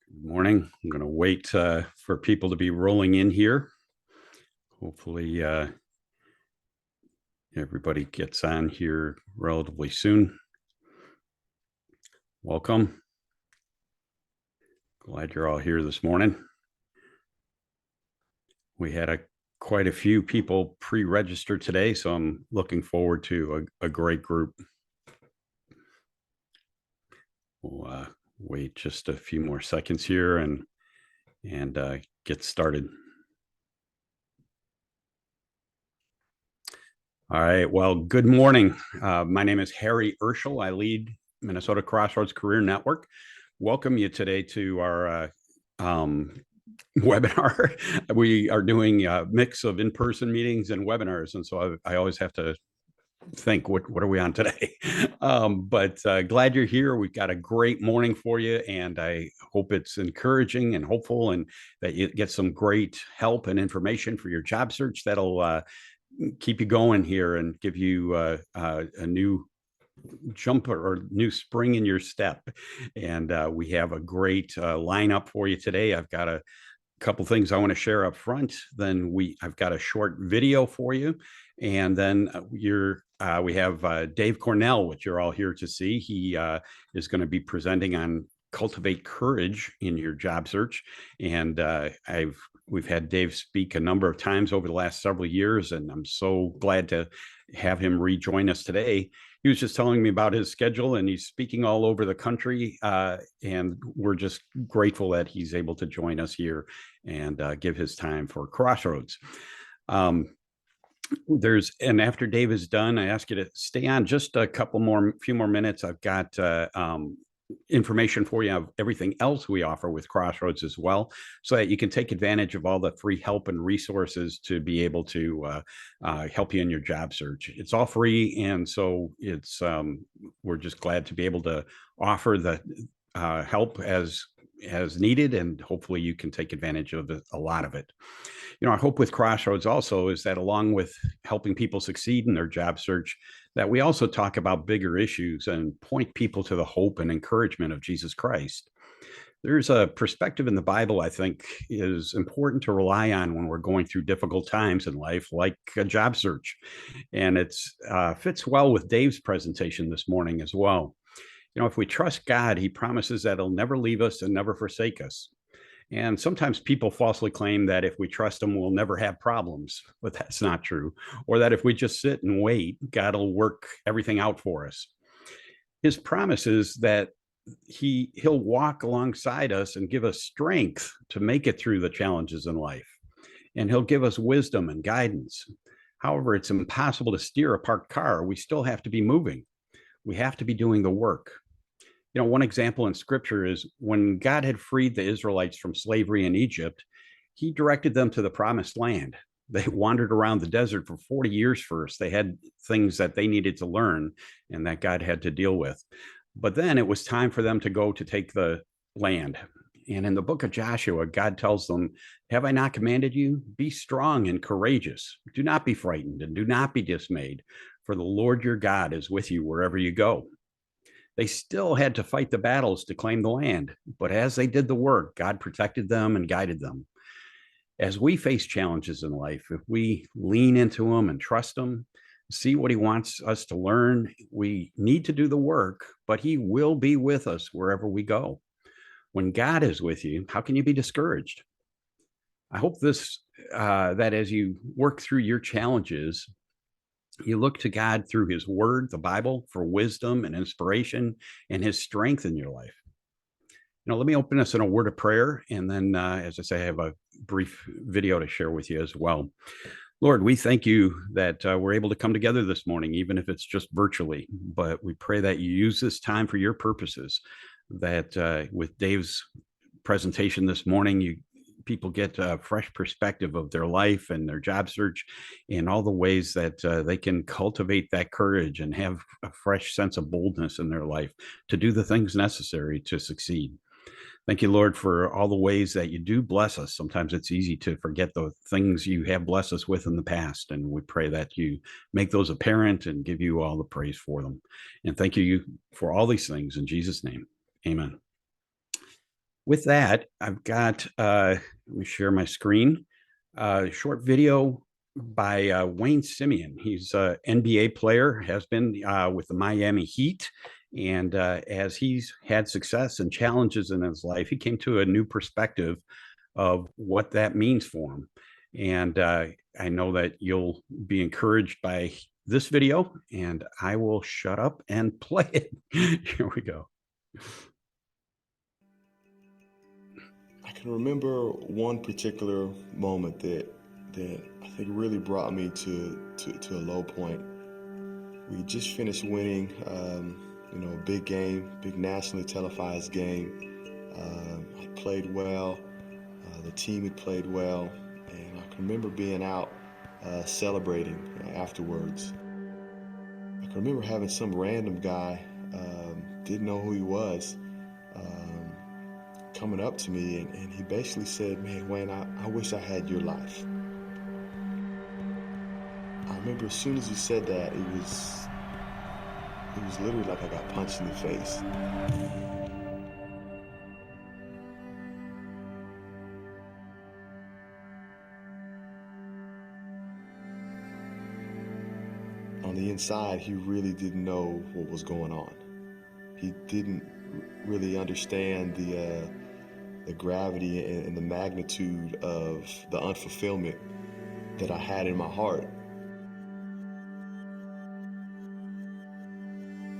Good morning. I'm going to wait for people to be rolling in here. Hopefully everybody gets on here relatively soon. Welcome. Glad you're all here this morning. We had quite a few people pre-registered today, so I'm looking forward to a great group. We'll wait just a few more seconds here and get started. All right. Well, good morning. My name is 𝙤𝙪𝙧 𝙅𝙤𝙗. I lead Minnesota Crossroads Career Network. Welcome you today to our webinar. We are doing a mix of in-person meetings and webinars, and so I always have to think, what are we on today? But glad you're here. We've got a great morning for you, and I hope it's encouraging and hopeful, and that you get some great help and information for your job search that'll keep you going here and give you a new jump or new spring in your step. And we have a great lineup for you today. I've got a couple things I want to share up front. Then I've got a short video for you, and then we have Dave Cornell, which you're all here to see. He is going to be presenting on cultivate courage in your job search, and we've had Dave speak a number of times over the last several years, and I'm so glad to have him rejoin us today. He was just telling me about his schedule, and he's speaking all over the country, and we're just grateful that he's able to join us here and give his time for Crossroads. And after Dave is done, I ask you to stay on just a few more minutes. I've got information for you of everything else we offer with Crossroads as well, so that you can take advantage of all the free help and resources to be able to help you in your job search. It's all free, and so it's we're just glad to be able to offer the help as needed, and hopefully you can take advantage of a lot of it. You know, our hope with Crossroads also is that along with helping people succeed in their job search, that we also talk about bigger issues and point people to the hope and encouragement of Jesus Christ. There's a perspective in the Bible I think is important to rely on when we're going through difficult times in life, like a job search. And it fits well with Dave's presentation this morning as well. You know, if we trust God, he promises that he'll never leave us and never forsake us. And sometimes people falsely claim that if we trust him, we'll never have problems, but that's not true. Or that if we just sit and wait, God will work everything out for us. His promise is that he'll walk alongside us and give us strength to make it through the challenges in life. And he'll give us wisdom and guidance. However, it's impossible to steer a parked car. We still have to be moving. We have to be doing the work. You know, one example in scripture is when God had freed the Israelites from slavery in Egypt, he directed them to the promised land. They wandered around the desert for 40 years first. They had things that they needed to learn and that God had to deal with. But then it was time for them to go to take the land. And in the book of Joshua, God tells them, "Have I not commanded you? Be strong and courageous. Do not be frightened and do not be dismayed, for the Lord your God is with you wherever you go." They still had to fight the battles to claim the land, but as they did the work, God protected them and guided them. As we face challenges in life, if we lean into him and trust him, see what he wants us to learn, we need to do the work, but he will be with us wherever we go. When God is with you, how can you be discouraged? I hope that as you work through your challenges, you look to God through his word, the Bible, for wisdom and inspiration and his strength in your life. You know, let me open us in a word of prayer. And then, as I say, I have a brief video to share with you as well. Lord, we thank you that we're able to come together this morning, even if it's just virtually. But we pray that you use this time for your purposes, that with Dave's presentation this morning, people get a fresh perspective of their life and their job search and all the ways that they can cultivate that courage and have a fresh sense of boldness in their life to do the things necessary to succeed. Thank you, Lord, for all the ways that you do bless us. Sometimes it's easy to forget the things you have blessed us with in the past, and we pray that you make those apparent and give you all the praise for them. And thank you for all these things in Jesus' name. Amen. with that, I've got, let me share my screen, a short video by Wayne Simeon. He's an NBA player, has been with the Miami Heat. And as he's had success and challenges in his life, he came to a new perspective of what that means for him. And I know that you'll be encouraged by this video, and I will shut up and play it. Here we go. I can remember one particular moment that I think really brought me to a low point. We just finished winning, a big game, big nationally televised game. I played well. The team had played well, and I can remember being out celebrating afterwards. I can remember having some random guy, didn't know who he was, coming up to me, and he basically said, "Man, Wayne, I wish I had your life." I remember as soon as he said that, it was literally like I got punched in the face. On the inside, he really didn't know what was going on. He didn't really understand the gravity and the magnitude of the unfulfillment that I had in my heart.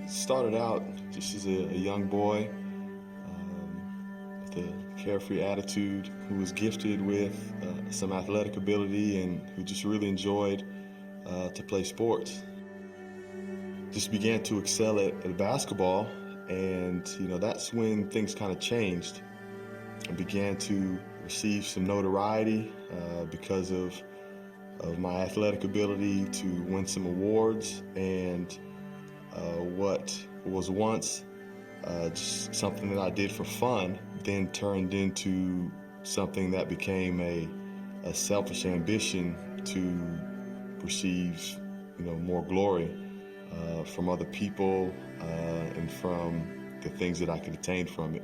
It started out just as a young boy with a carefree attitude, who was gifted with some athletic ability and who just really enjoyed to play sports. Just began to excel at basketball, and that's when things kind of changed. I began to receive some notoriety because of my athletic ability to win some awards, and what was once just something that I did for fun then turned into something that became a selfish ambition to receive more glory from other people and from the things that I could attain from it.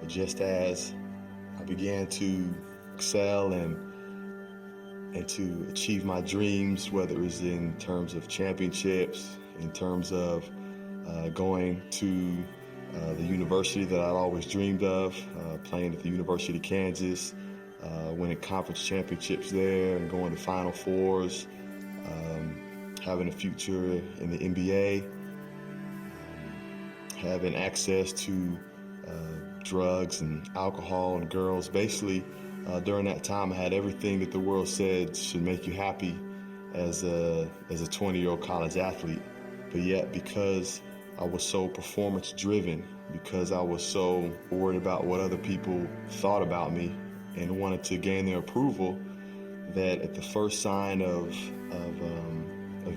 But just as I began to excel and to achieve my dreams, whether it was in terms of championships, in terms of going to the university that I'd always dreamed of, playing at the University of Kansas, winning conference championships there and going to Final Fours, having a future in the NBA, having access to drugs and alcohol and girls. Basically, during that time, I had everything that the world said should make you happy as a 20-year-old college athlete. But yet, because I was so performance driven, because I was so worried about what other people thought about me and wanted to gain their approval, that at the first sign of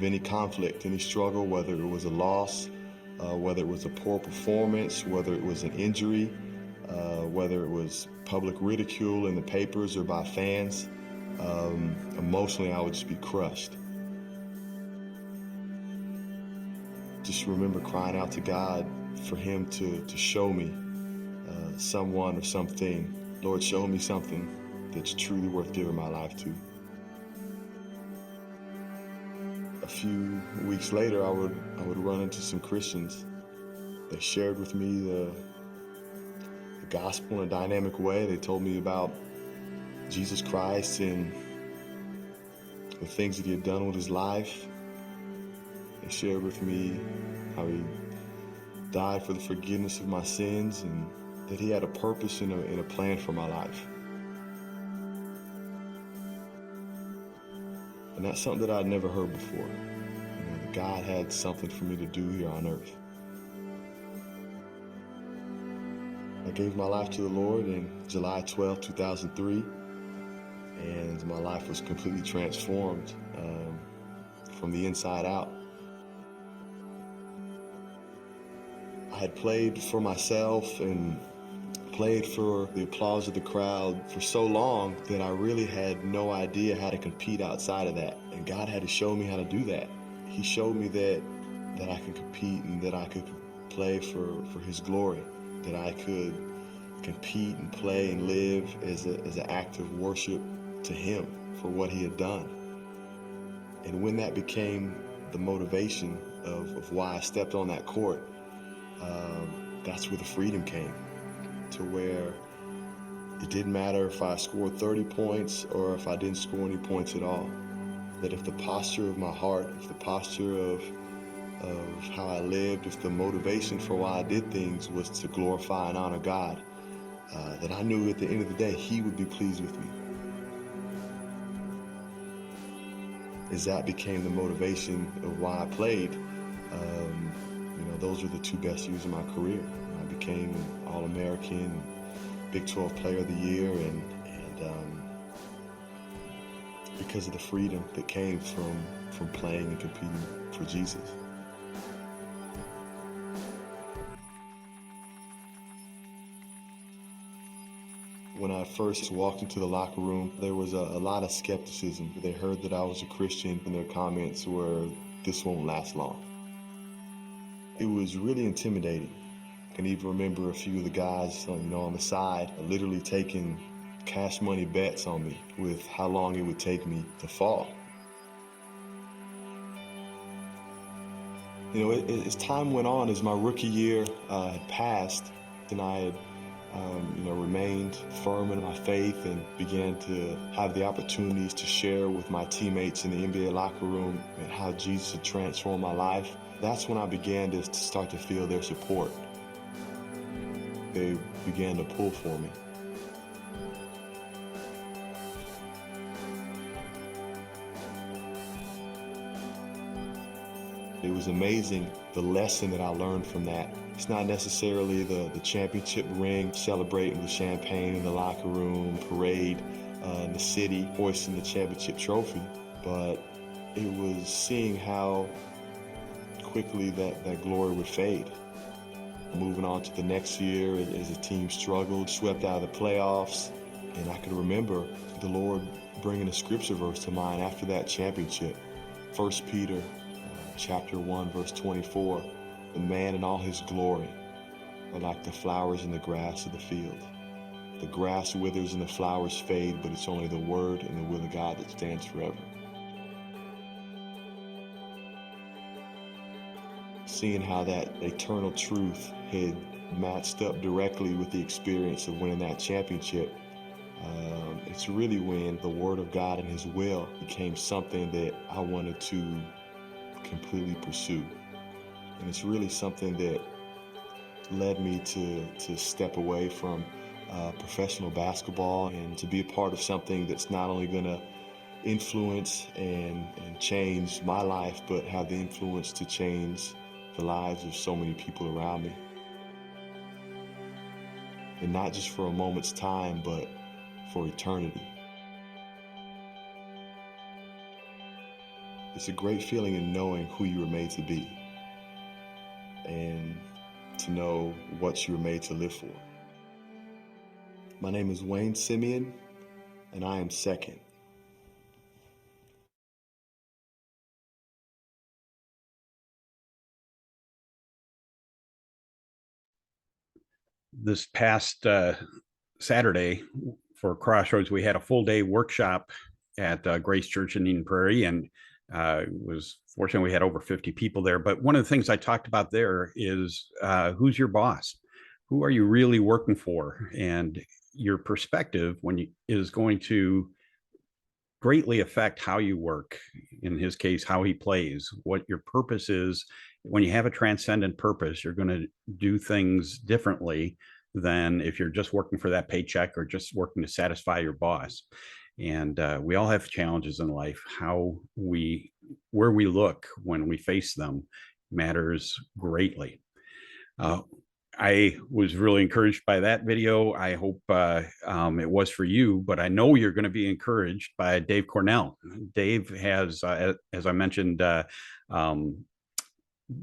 any conflict, any struggle, whether it was a loss, whether it was a poor performance, whether it was an injury, whether it was public ridicule in the papers or by fans, emotionally I would just be crushed. Just remember crying out to God for Him to show me someone or something. Lord, show me something that's truly worth giving my life to. A few weeks later, I would run into some Christians. They shared with me the gospel in a dynamic way. They told me about Jesus Christ and the things that He had done with His life. They shared with me how He died for the forgiveness of my sins and that He had a purpose and a plan for my life. And that's something that I'd never heard before. That God had something for me to do here on earth. I gave my life to the Lord in July 12, 2003, and my life was completely transformed from the inside out. I had played for myself and played for the applause of the crowd for so long that I really had no idea how to compete outside of that. And God had to show me how to do that. He showed me that I could compete and that I could play for his glory, that I could compete and play and live as an act of worship to him for what he had done. And when that became the motivation of why I stepped on that court, that's where the freedom came, to where it didn't matter if I scored 30 points or if I didn't score any points at all. That if the posture of my heart, if the posture of how I lived, if the motivation for why I did things was to glorify and honor God, that I knew at the end of the day, he would be pleased with me. As that became the motivation of why I played, those were the 2 best years of my career. I became an All-American, Big 12 Player of the Year, and because of the freedom that came from playing and competing for Jesus. When I first walked into the locker room, there was a lot of skepticism. They heard that I was a Christian, and their comments were, "This won't last long." It was really intimidating. I can even remember a few of the guys, on the side, literally taking cash money bets on me with how long it would take me to fall. As time went on, as my rookie year had passed, and I had remained firm in my faith and began to have the opportunities to share with my teammates in the NBA locker room and how Jesus had transformed my life, that's when I began to start to feel their support. They began to pull for me. It was amazing, the lesson that I learned from that. It's not necessarily the championship ring, celebrating with champagne in the locker room, parade in the city, hoisting the championship trophy, but it was seeing how quickly that glory would fade. Moving on to the next year as the team struggled, swept out of the playoffs, and I could remember the Lord bringing a scripture verse to mind after that championship. 1 Peter chapter 1, verse 24, "The man in all his glory are like the flowers in the grass of the field. The grass withers and the flowers fade, but it's only the word and the will of God that stands forever." Seeing how that eternal truth had matched up directly with the experience of winning that championship, it's really when the Word of God and His will became something that I wanted to completely pursue. And it's really something that led me to step away from professional basketball and to be a part of something that's not only going to influence and change my life, but have the influence to change the lives of so many people around me. And not just for a moment's time, but for eternity. It's a great feeling in knowing who you were made to be and to know what you were made to live for. My name is Wayne Simeon, and I am second. This past Saturday for Crossroads, we had a full day workshop at Grace Church in Eden Prairie, and was fortunate we had over 50 people there. But one of the things I talked about there is who's your boss? Who are you really working for? And your perspective is going to greatly affect how you work. In his case, how he plays, what your purpose is. When you have a transcendent purpose, you're going to do things differently than if you're just working for that paycheck or just working to satisfy your boss. And we all have challenges in life. Where we look when we face them matters greatly. I was really encouraged by that video. I hope it was for you, but I know you're going to be encouraged by Dave Cornell. Dave has, as I mentioned,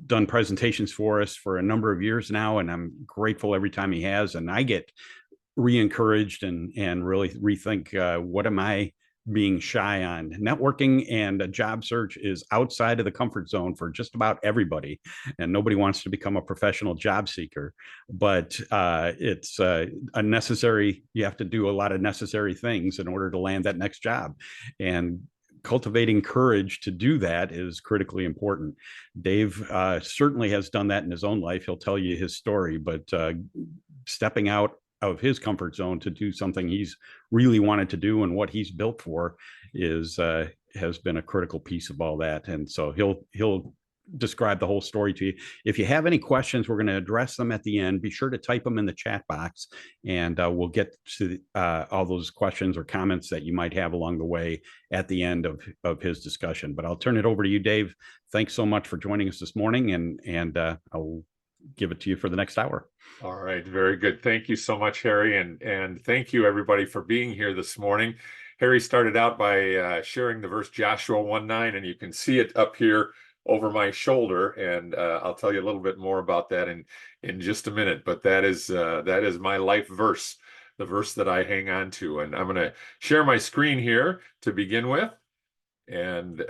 done presentations for us for a number of years now, and I'm grateful every time he has. And I get re-encouraged and really rethink what am I being shy on. Networking and a job search is outside of the comfort zone for just about everybody, and nobody wants to become a professional job seeker. But it's a necessary. You have to do a lot of necessary things in order to land that next job, and cultivating courage to do that is critically important. Dave certainly has done that in his own life. He'll tell you his story, but stepping out of his comfort zone to do something he's really wanted to do and what he's built for is has been a critical piece of all that. And so he'll describe the whole story to you. If you have any questions, we're going to address them at the end. Be sure to type them in the chat box, and we'll get to all those questions or comments that you might have along the way at the end of his discussion. But I'll turn it over to you, Dave. Thanks so much for joining us this morning, and I'll give it to you for the next hour. All right, very good. Thank you so much, Harry, and thank you everybody for being here this morning. Harry started out by sharing the verse Joshua 1:9, and you can see it up here over my shoulder, and I'll tell you a little bit more about that in just a minute. But that is my life verse, the verse that I hang on to. And I'm going to share my screen here to begin with. And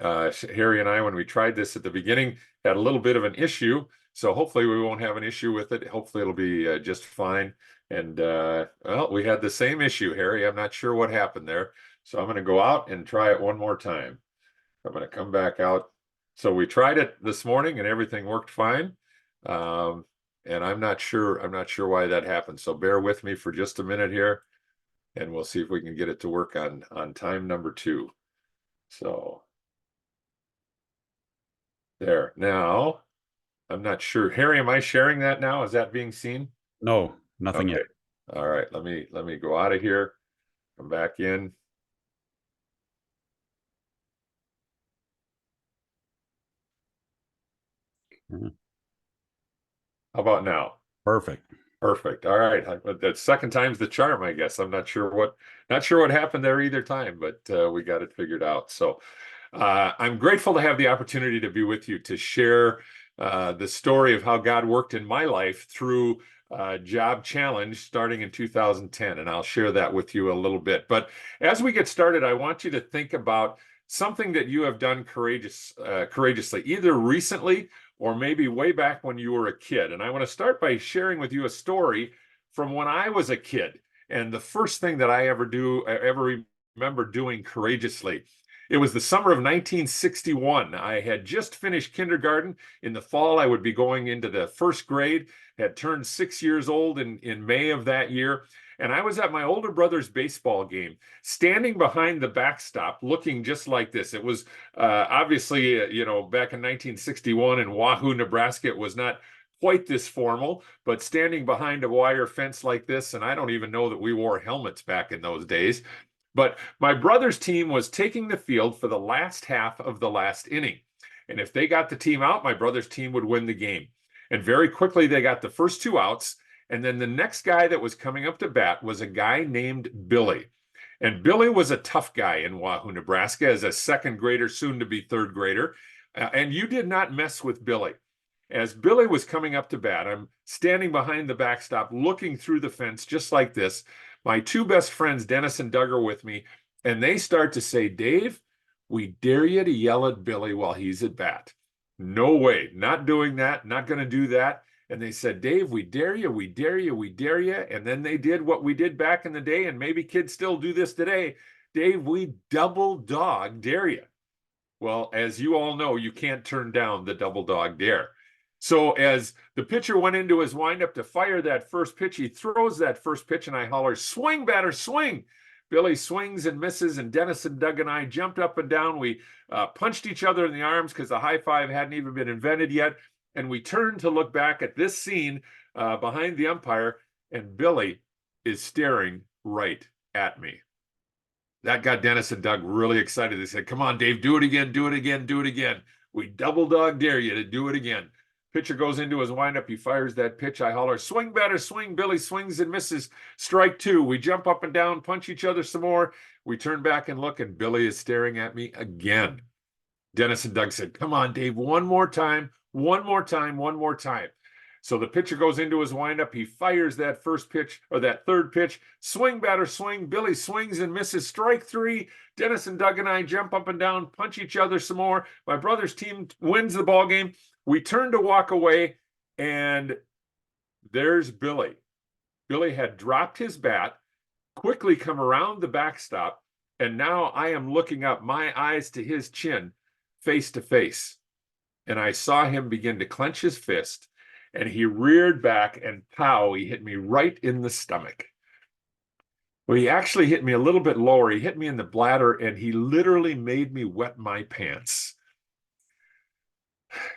Harry and I, when we tried this at the beginning, had a little bit of an issue. So hopefully we won't have an issue with it. Hopefully it'll be just fine. And well, we had the same issue, Harry. I'm not sure what happened there. So I'm going to go out and try it one more time. I'm going to come back out. So we tried it this morning and everything worked fine. And I'm not sure why that happened. So bear with me for just a minute here, and we'll see if we can get it to work on time number 2. So there. Now, I'm not sure. Harry, am I sharing that now? Is that being seen? No, nothing yet. All right. Let me go out of here. Come back in. How about now? Perfect. Perfect. All right. That second time's the charm, I guess. I'm not sure what happened there either time, but we got it figured out. So I'm grateful to have the opportunity to be with you to share the story of how God worked in my life through job challenge starting in 2010. And I'll share that with you a little bit. But as we get started, I want you to think about something that you have done courageously, either recently or maybe way back when you were a kid. And I want to start by sharing with you a story from when I was a kid. And the first thing that I ever remember doing courageously. It was the summer of 1961. I had just finished kindergarten. In the fall, I would be going into the first grade, had turned 6 years old in May of that year. And I was at my older brother's baseball game, standing behind the backstop, looking just like this. It was obviously, back in 1961 in 𝙔𝙤𝙪𝙧, Nebraska, it was not quite this formal, but standing behind a wire fence like this, and I don't even know that we wore helmets back in those days. But my brother's team was taking the field for the last half of the last inning. And if they got the team out, my brother's team would win the game. And very quickly, they got the first 2 outs. And then the next guy that was coming up to bat was a guy named Billy. And Billy was a tough guy in 𝙔𝙤𝙪, Nebraska, as a second grader, soon to be third grader. And you did not mess with Billy. As Billy was coming up to bat, I'm standing behind the backstop, looking through the fence just like this. My 2 best friends, Dennis and Doug, are with me, and they start to say, "Dave, we dare you to yell at Billy while he's at bat." No way, not doing that, not going to do that. And they said, "Dave, we dare you, we dare you, we dare you." And then they did what we did back in the day, and maybe kids still do this today. "Dave, we double dog dare you." Well, as you all know, you can't turn down the double dog dare. So as the pitcher went into his windup to fire that first pitch, he throws that first pitch, and I holler, "Swing, batter, swing." Billy swings and misses, and Dennis and Doug and I jumped up and down. We punched each other in the arms because the high five hadn't even been invented yet. And we turned to look back at this scene behind the umpire, and Billy is staring right at me. That got Dennis and Doug really excited. They said, "Come on, Dave, do it again, do it again, do it again. We double dog dare you to do it again." Pitcher goes into his windup. He fires that pitch. I holler, "Swing, batter, swing." Billy swings and misses. Strike 2. We jump up and down, punch each other some more. We turn back and look, and Billy is staring at me again. Dennis and Doug said, "Come on, Dave, one more time, one more time, one more time." So the pitcher goes into his windup. He fires that first pitch or that third pitch. Swing, batter, swing. Billy swings and misses. Strike three. Dennis and Doug and I jump up and down, punch each other some more. My brother's team wins the ball game. We turn to walk away, and there's Billy. Billy had dropped his bat, quickly come around the backstop, and now I am looking up, my eyes to his chin, face to face. And I saw him begin to clench his fist, and he reared back, and pow, he hit me right in the stomach. Well, he actually hit me a little bit lower. He hit me in the bladder, and he literally made me wet my pants.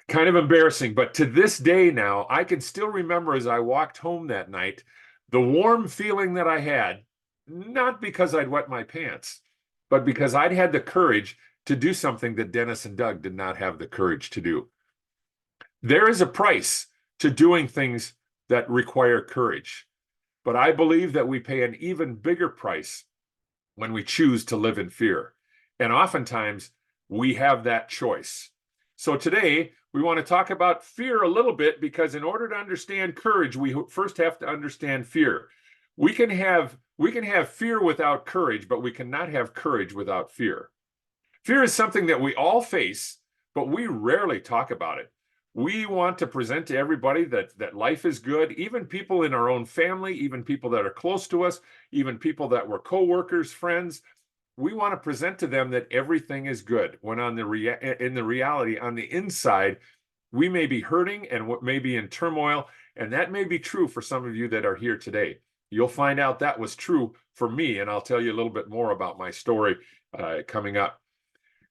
Kind of embarrassing, but to this day now, I can still remember as I walked home that night, the warm feeling that I had, not because I'd wet my pants, but because I'd had the courage to do something that Dennis and Doug did not have the courage to do. There is a price to doing things that require courage, but I believe that we pay an even bigger price when we choose to live in fear. And oftentimes we have that choice. So today we want to talk about fear a little bit, because in order to understand courage, we first have to understand fear. We can have fear without courage, but we cannot have courage without fear. Fear is something that we all face, but we rarely talk about it. We want to present to everybody that life is good, even people in our own family, even people that are close to us, even people that were co-workers, friends. We want to present to them that everything is good, when in the reality, on the inside, we may be hurting and what may be in turmoil, and that may be true for some of you that are here today. You'll find out that was true for me, and I'll tell you a little bit more about my story coming up.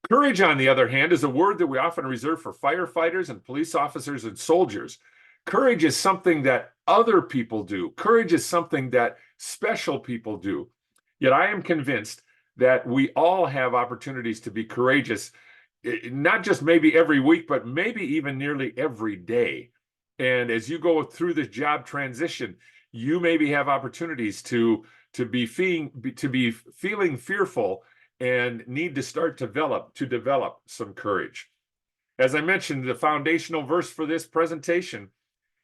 Courage, on the other hand, is a word that we often reserve for firefighters and police officers and soldiers. Courage is something that other people do. Courage is something that special people do. Yet I am convinced that we all have opportunities to be courageous, not just maybe every week, but maybe even nearly every day. And as you go through this job transition, you maybe have opportunities to be feeling fearful and need to start to develop some courage. As I mentioned, the foundational verse for this presentation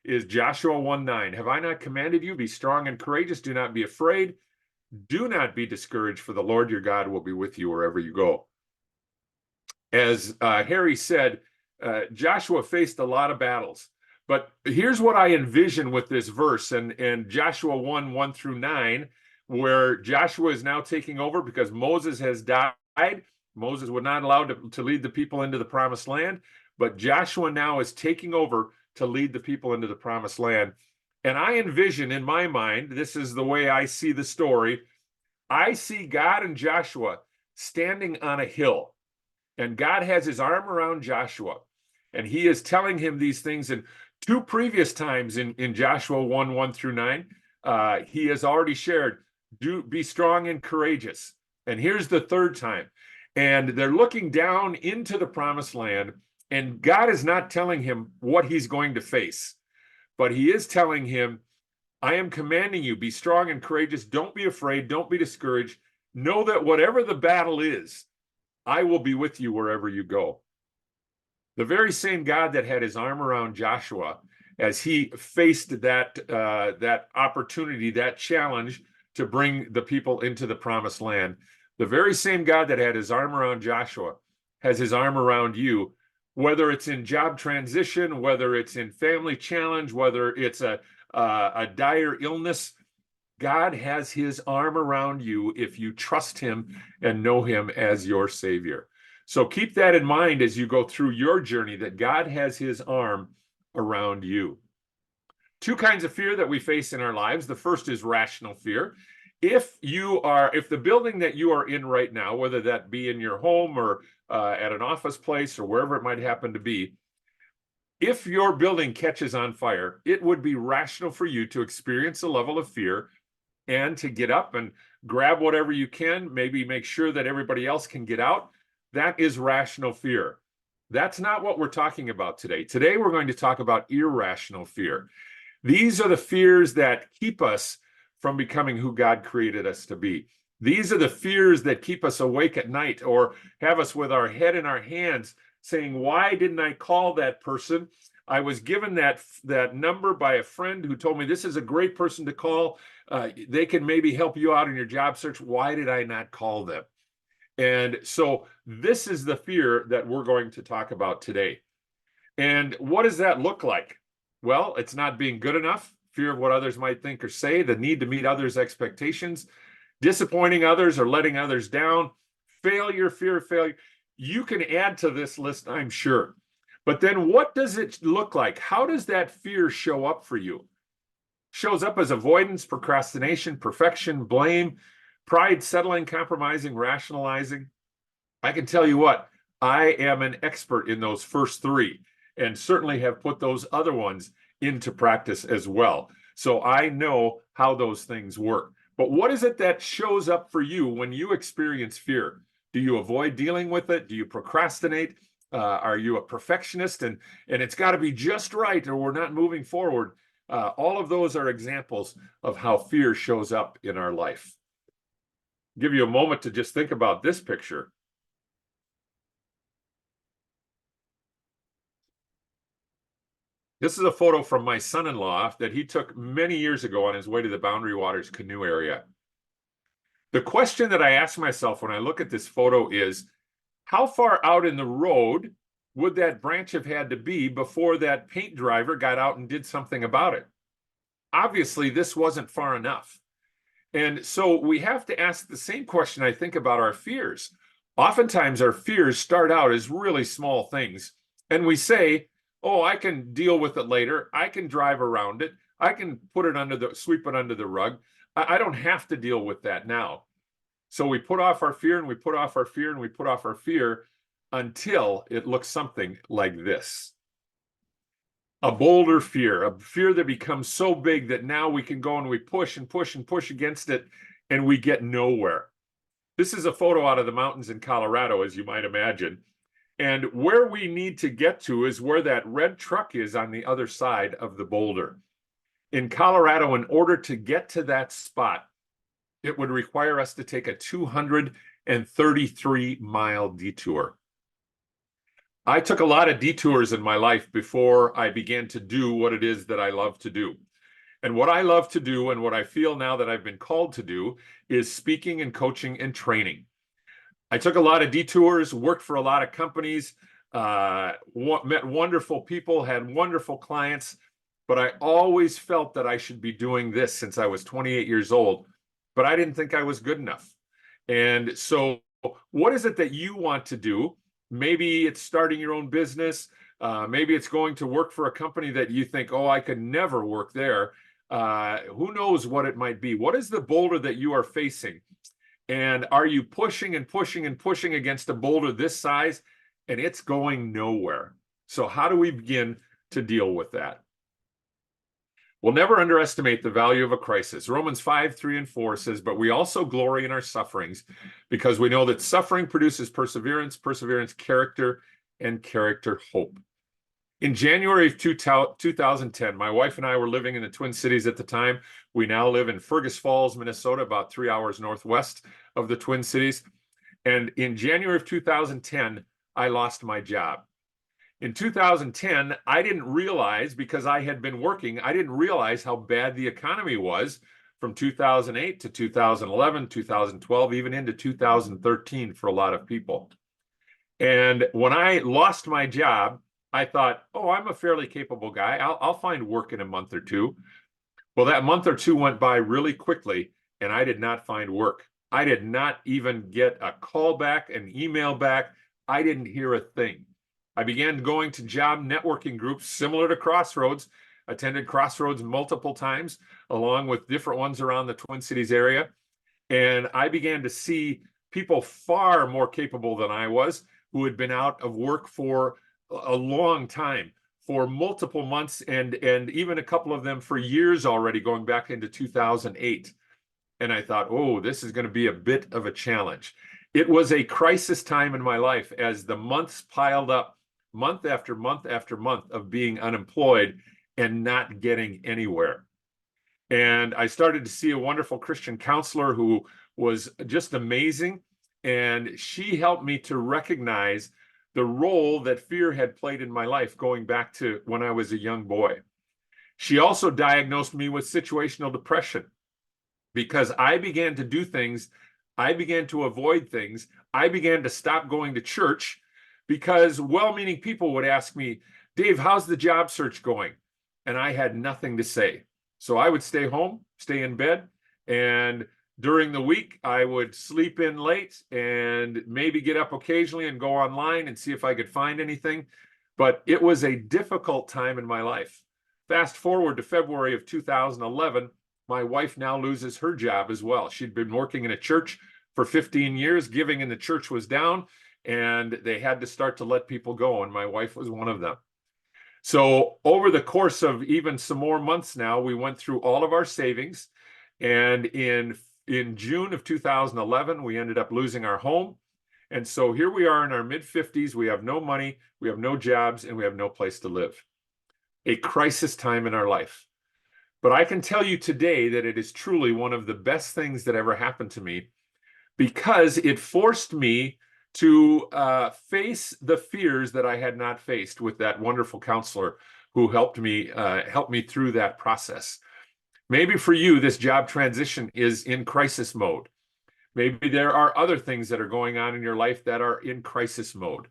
is Joshua 1:9. Have I not commanded you? Be strong and courageous. Do not be afraid. Do not be discouraged, for the Lord your God will be with you wherever you go. As Harry said, Joshua faced a lot of battles. But here's what I envision with this verse and Joshua 1:1 through 9, where Joshua is now taking over because Moses has died. Moses was not allowed to lead the people into the promised land, but Joshua now is taking over to lead the people into the promised land. And I envision in my mind, this is the way I see the story, I see God and Joshua standing on a hill, and God has his arm around Joshua, and he is telling him these things. And two previous times in Joshua 1:1 through 9, he has already shared, be strong and courageous. And here's the third time. And they're looking down into the promised land, and God is not telling him what he's going to face, but he is telling him, I am commanding you, be strong and courageous. Don't be afraid. Don't be discouraged. Know that whatever the battle is, I will be with you wherever you go. The very same God that had his arm around Joshua as he faced that opportunity, that challenge to bring the people into the promised land, the very same God that had his arm around Joshua has his arm around you, whether it's in job transition, whether it's in family challenge, whether it's a dire illness. God has his arm around you if you trust him and know him as your Savior. So keep that in mind as you go through your journey, that God has his arm around you. Two kinds of fear that we face in our lives. The first is rational fear. If the building that you are in right now, whether that be in your home or at an office place or wherever it might happen to be, if your building catches on fire, it would be rational for you to experience a level of fear and to get up and grab whatever you can, maybe make sure that everybody else can get out. That is rational fear. That's not what we're talking about today. Today, we're going to talk about irrational fear. These are the fears that keep us from becoming who God created us to be. These are the fears that keep us awake at night or have us with our head in our hands saying, why didn't I call that person? I was given that number by a friend who told me this is a great person to call. They can maybe help you out in your job search. Why did I not call them? And so this is the fear that we're going to talk about today. And what does that look like? Well, it's not being good enough, fear of what others might think or say, the need to meet others' expectations, disappointing others or letting others down, failure, fear of failure. You can add to this list, I'm sure. But then what does it look like? How does that fear show up for you? Shows up as avoidance, procrastination, perfection, blame, pride, settling, compromising, rationalizing. I can tell you what, I am an expert in those first three, and certainly have put those other ones into practice as well. So I know how those things work. But what is it that shows up for you when you experience fear? Do you avoid dealing with it? Do you procrastinate? Are you a perfectionist and it's got to be just right or we're not moving forward? All of those are examples of how fear shows up in our life. Give you a moment to just think about this picture. This is a photo from my son-in-law that he took many years ago on his way to the Boundary Waters canoe area. The question that I ask myself when I look at this photo is, how far out in the road would that branch have had to be before that paint driver got out and did something about it? Obviously, this wasn't far enough. And so we have to ask the same question, I think, about our fears. Oftentimes, our fears start out as really small things. And we say, oh, I can deal with it later. I can drive around it. I can sweep it under the rug. I don't have to deal with that now. So we put off our fear and we put off our fear and we put off our fear until it looks something like this. A bolder fear, a fear that becomes so big that now we can go and we push and push and push against it and we get nowhere. This is a photo out of the mountains in Colorado, as you might imagine. And where we need to get to is where that red truck is on the other side of the boulder. In Colorado, in order to get to that spot, it would require us to take a 233-mile detour. I took a lot of detours in my life before I began to do what it is that I love to do. And what I love to do and what I feel now that I've been called to do is speaking and coaching and training. I took a lot of detours, worked for a lot of companies, met wonderful people, had wonderful clients, but I always felt that I should be doing this since I was 28 years old, but I didn't think I was good enough. And so what is it that you want to do? Maybe it's starting your own business. Maybe it's going to work for a company that you think, oh, I could never work there. Who knows what it might be? What is the boulder that you are facing? And are you pushing and pushing and pushing against a boulder this size and it's going nowhere? So how do we begin to deal with that? We'll never underestimate the value of a crisis. Romans 5:3-4 says, but we also glory in our sufferings because we know that suffering produces perseverance, perseverance, character, and character, hope. In January of 2010, my wife and I were living in the Twin Cities at the time. We now live in Fergus Falls, Minnesota, about 3 hours northwest of the Twin Cities. And in January of 2010, I lost my job. In 2010, I didn't realize, because I had been working, I didn't realize how bad the economy was from 2008 to 2011, 2012, even into 2013 for a lot of people. And when I lost my job, I thought, oh, I'm a fairly capable guy. I'll find work in a month or two. Well, that month or two went by really quickly, and I did not find work. I did not even get a call back, an email back. I didn't hear a thing. I began going to job networking groups similar to Crossroads, attended Crossroads multiple times, along with different ones around the Twin Cities area. And I began to see people far more capable than I was, who had been out of work for a long time, for multiple months, and even a couple of them for years already, going back into 2008. And I thought, oh, this is going to be a bit of a challenge. It was a crisis time in my life as the months piled up, month after month after month of being unemployed and not getting anywhere. And I started to see a wonderful Christian counselor who was just amazing. And she helped me to recognize the role that fear had played in my life going back to when I was a young boy. She also diagnosed me with situational depression because I began to do things, I began to avoid things, I began to stop going to church because well-meaning people would ask me, Dave, how's the job search going? And I had nothing to say. So I would stay home, stay in bed, and during the week, I would sleep in late and maybe get up occasionally and go online and see if I could find anything. But it was a difficult time in my life. Fast forward to February of 2011, my wife now loses her job as well. She'd been working in a church for 15 years. Giving in the church was down, and they had to start to let people go, and my wife was one of them. So over the course of even some more months now, we went through all of our savings, and in June of 2011, we ended up losing our home. And so here we are in our mid-50s. We have no money, we have no jobs, and we have no place to live. A crisis time in our life. But I can tell you today that it is truly one of the best things that ever happened to me, because it forced me to face the fears that I had not faced with that wonderful counselor who helped me through that process. Maybe for you, this job transition is in crisis mode. Maybe there are other things that are going on in your life that are in crisis mode.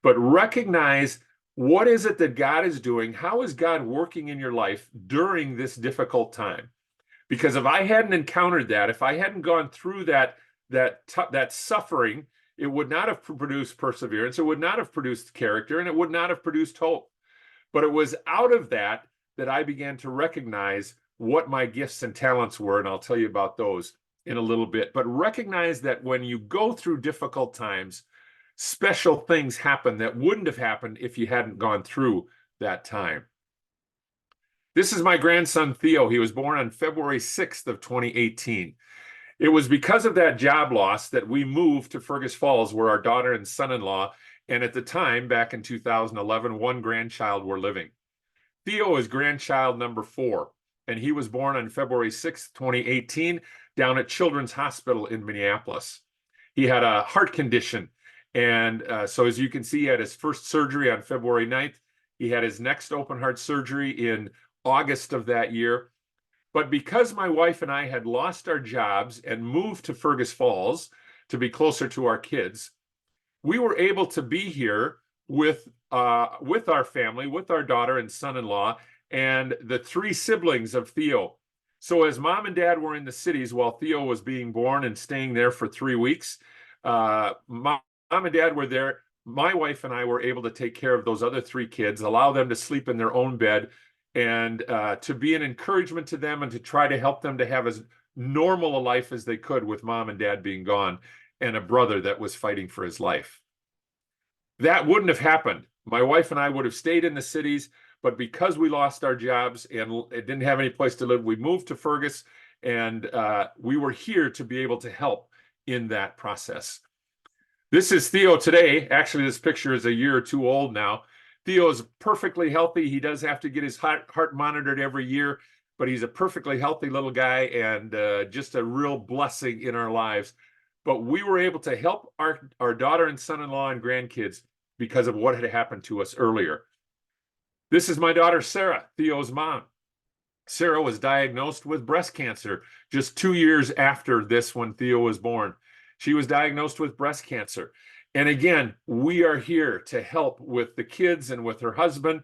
But recognize, what is it that God is doing? How is God working in your life during this difficult time? Because if I hadn't encountered that, if I hadn't gone through that suffering, it would not have produced perseverance, it would not have produced character, and it would not have produced hope. But it was out of that I began to recognize what my gifts and talents were, and I'll tell you about those in a little bit. But recognize that when you go through difficult times, special things happen that wouldn't have happened if you hadn't gone through that time. This is my grandson, Theo. He was born on February 6th of 2018. It was because of that job loss that we moved to Fergus Falls, where our daughter and son-in-law, and at the time, back in 2011, one grandchild were living. Theo is grandchild number 4, and he was born on February 6th, 2018, down at Children's Hospital in Minneapolis. He had a heart condition, and so as you can see, he had his first surgery on February 9th. He had his next open heart surgery in August of that year. But because my wife and I had lost our jobs and moved to Fergus Falls to be closer to our kids, we were able to be here with our family, with our daughter and son-in-law, and the 3 siblings of Theo. So as mom and dad were in the cities while Theo was being born and staying there for 3 weeks, mom and dad were there. My wife and I were able to take care of those other 3 kids, allow them to sleep in their own bed, and to be an encouragement to them and to try to help them to have as normal a life as they could with mom and dad being gone and a brother that was fighting for his life. That wouldn't have happened. My wife and I would have stayed in the cities, but because we lost our jobs and didn't have any place to live, we moved to Fergus, and we were here to be able to help in that process. This is Theo today. Actually, this picture is a year or 2 old now. Theo is perfectly healthy. He does have to get his heart monitored every year, but he's a perfectly healthy little guy and just a real blessing in our lives. But we were able to help our daughter and son-in-law and grandkids because of what had happened to us earlier. This is my daughter, Sarah, Theo's mom. Sarah was diagnosed with breast cancer just 2 years after this, when Theo was born. She was diagnosed with breast cancer. And again, we are here to help with the kids and with her husband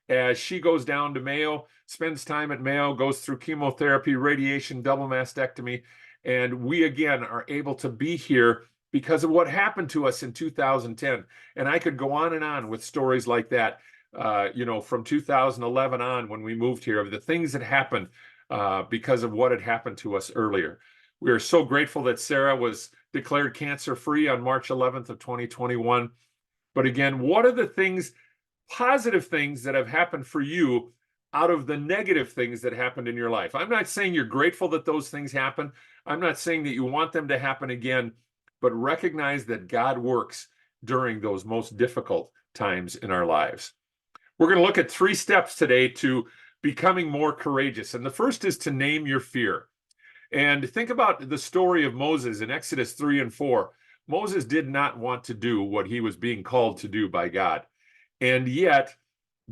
as she goes down to Mayo, spends time at Mayo, goes through chemotherapy, radiation, double mastectomy. And we, again, are able to be here because of what happened to us in 2010. And I could go on and on with stories like that, from 2011 on, when we moved here, of the things that happened because of what had happened to us earlier. We are so grateful that Sarah was declared cancer-free on March 11th of 2021. But again, what are the things, positive things, that have happened for you out of the negative things that happened in your life? I'm not saying you're grateful that those things happen. I'm not saying that you want them to happen again, but recognize that God works during those most difficult times in our lives. We're going to look at 3 steps today to becoming more courageous. And the first is to name your fear. And think about the story of Moses in Exodus 3 and 4. Moses did not want to do what he was being called to do by God. And yet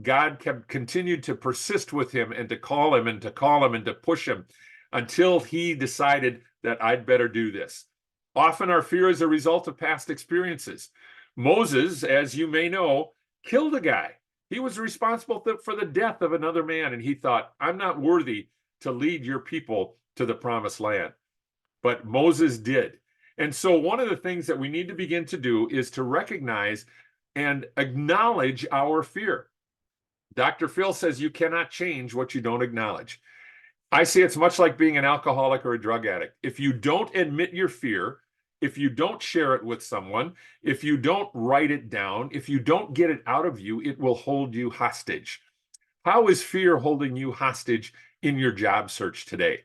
God continued to persist with him and to call him and to call him and to push him until he decided that I'd better do this. Often our fear is a result of past experiences. Moses, as you may know, killed a guy. He was responsible for the death of another man, and he thought, I'm not worthy to lead your people to the promised land. But Moses did. And so one of the things that we need to begin to do is to recognize and acknowledge our fear. Dr. Phil says you cannot change what you don't acknowledge. I say it's much like being an alcoholic or a drug addict. If you don't admit your fear, if you don't share it with someone, if you don't write it down, if you don't get it out of you, it will hold you hostage. How is fear holding you hostage in your job search today?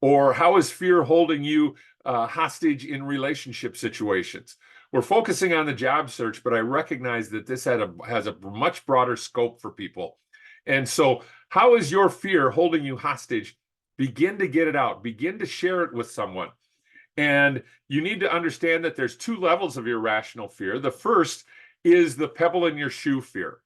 Or how is fear holding you hostage in relationship situations? We're focusing on the job search, but I recognize that this has a much broader scope for people. And so how is your fear holding you hostage? Begin to get it out. Begin to share it with someone. And you need to understand that there's two levels of irrational fear. The first is the pebble in your shoe fear.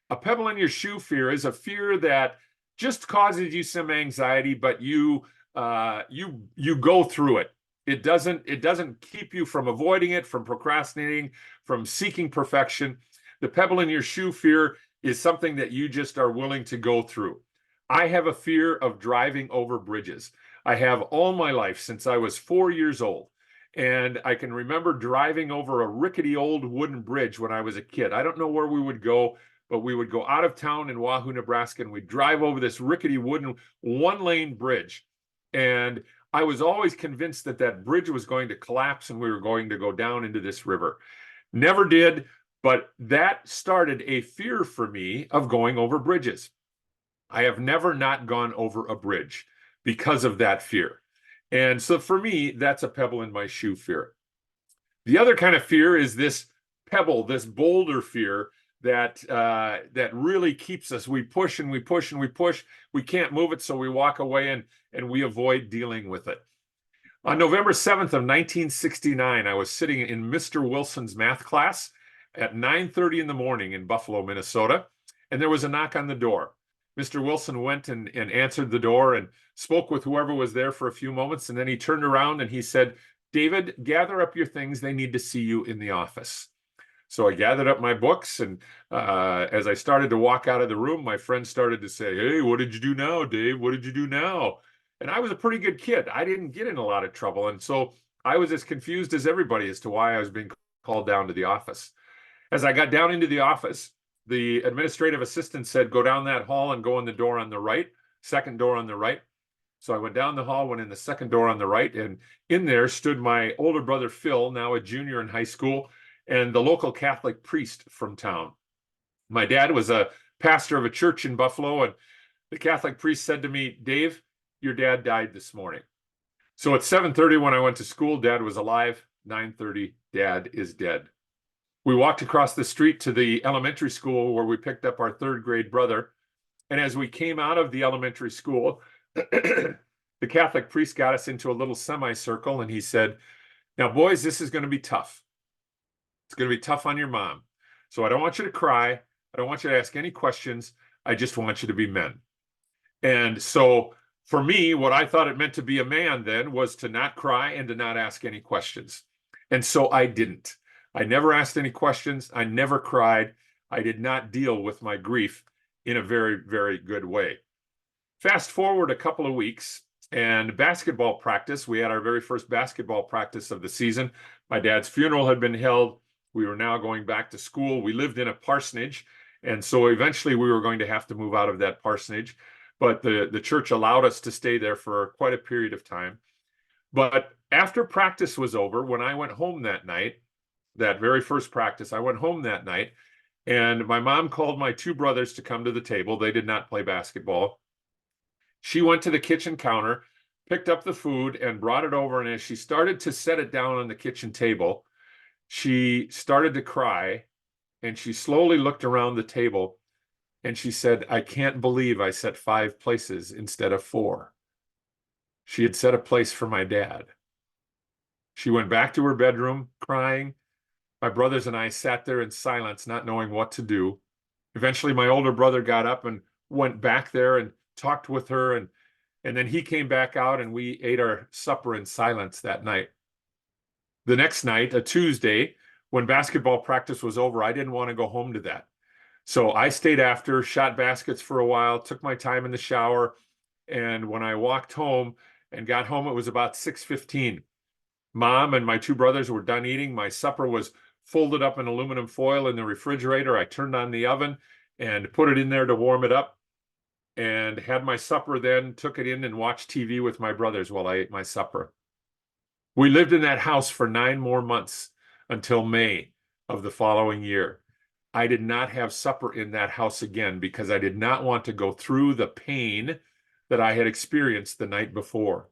A pebble in your shoe fear is a fear that just causes you some anxiety, but you go through it. It doesn't keep you from avoiding it, from procrastinating, from seeking perfection. The pebble in your shoe fear is something that you just are willing to go through. I have a fear of driving over bridges. I have all my life since I was 4 years old. And I can remember driving over a rickety old wooden bridge when I was a kid. I don't know where we would go, but we would go out of town in 𝙤𝙤, Nebraska, and we'd drive over this rickety wooden one-lane bridge. And I was always convinced that that bridge was going to collapse and we were going to go down into this river. Never did, but that started a fear for me of going over bridges. I have never not gone over a bridge because of that fear. And so for me, that's a pebble in my shoe fear. The other kind of fear is this pebble, this boulder fear that really keeps us. We push and we push and we push. We can't move it, so we walk away and we avoid dealing with it. On November 7th of 1969, I was sitting in Mr. Wilson's math class at 9:30 in the morning in Buffalo, Minnesota, and there was a knock on the door. Mr. Wilson went and answered the door and spoke with whoever was there for a few moments, and then he turned around and he said, "David, gather up your things. They need to see you in the office." So I gathered up my books, and as I started to walk out of the room, my friend started to say, "Hey, what did you do now, Dave? What did you do now?" And I was a pretty good kid. I didn't get in a lot of trouble, and so I was as confused as everybody as to why I was being called down to the office. As I got down into the office, the administrative assistant said, "Go down that hall and go in the door on the right, second door on the right." So I went down the hall, went in the second door on the right, and in there stood my older brother, Phil, now a junior in high school, and the local Catholic priest from town. My dad was a pastor of a church in Buffalo, and the Catholic priest said to me, "Dave, your dad died this morning." So at 7:30 when I went to school, Dad was alive. 9:30, Dad is dead. We walked across the street to the elementary school where we picked up our third grade brother. And as we came out of the elementary school, the Catholic priest got us into a little semicircle and he said, "Now, boys, this is going to be tough. It's going to be tough on your mom. So I don't want you to cry. I don't want you to ask any questions. I just want you to be men." And so for me, what I thought it meant to be a man then was to not cry and to not ask any questions. And so I didn't. I never asked any questions. I never cried. I did not deal with my grief in a very, very good way. Fast forward a couple of weeks and basketball practice. We had our very first basketball practice of the season. My dad's funeral had been held. We were now going back to school. We lived in a parsonage. And so eventually we were going to have to move out of that parsonage. But the church allowed us to stay there for quite a period of time. But after practice was over, when I went home that night, that very first practice, I went home that night, and my mom called my two brothers to come to the table. They did not play basketball. She went to the kitchen counter, picked up the food, and brought it over, and as she started to set it down on the kitchen table, she started to cry, and she slowly looked around the table, and she said, "I can't believe I set 5 places instead of 4. She had set a place for my dad. She went back to her bedroom crying. My brothers and I sat there in silence, not knowing what to do. Eventually, my older brother got up and went back there and talked with her, and then he came back out, and we ate our supper in silence that night. The next night, a Tuesday, when basketball practice was over, I didn't want to go home to that. So I stayed after, shot baskets for a while, took my time in the shower, and when I walked home and got home, it was about 6:15. Mom and my two brothers were done eating. My supper was folded up in aluminum foil in the refrigerator. I turned on the oven and put it in there to warm it up and had my supper, then took it in and watched TV with my brothers while I ate my supper. We lived in that house for 9 more months until May of the following year. I did not have supper in that house again because I did not want to go through the pain that I had experienced the night before.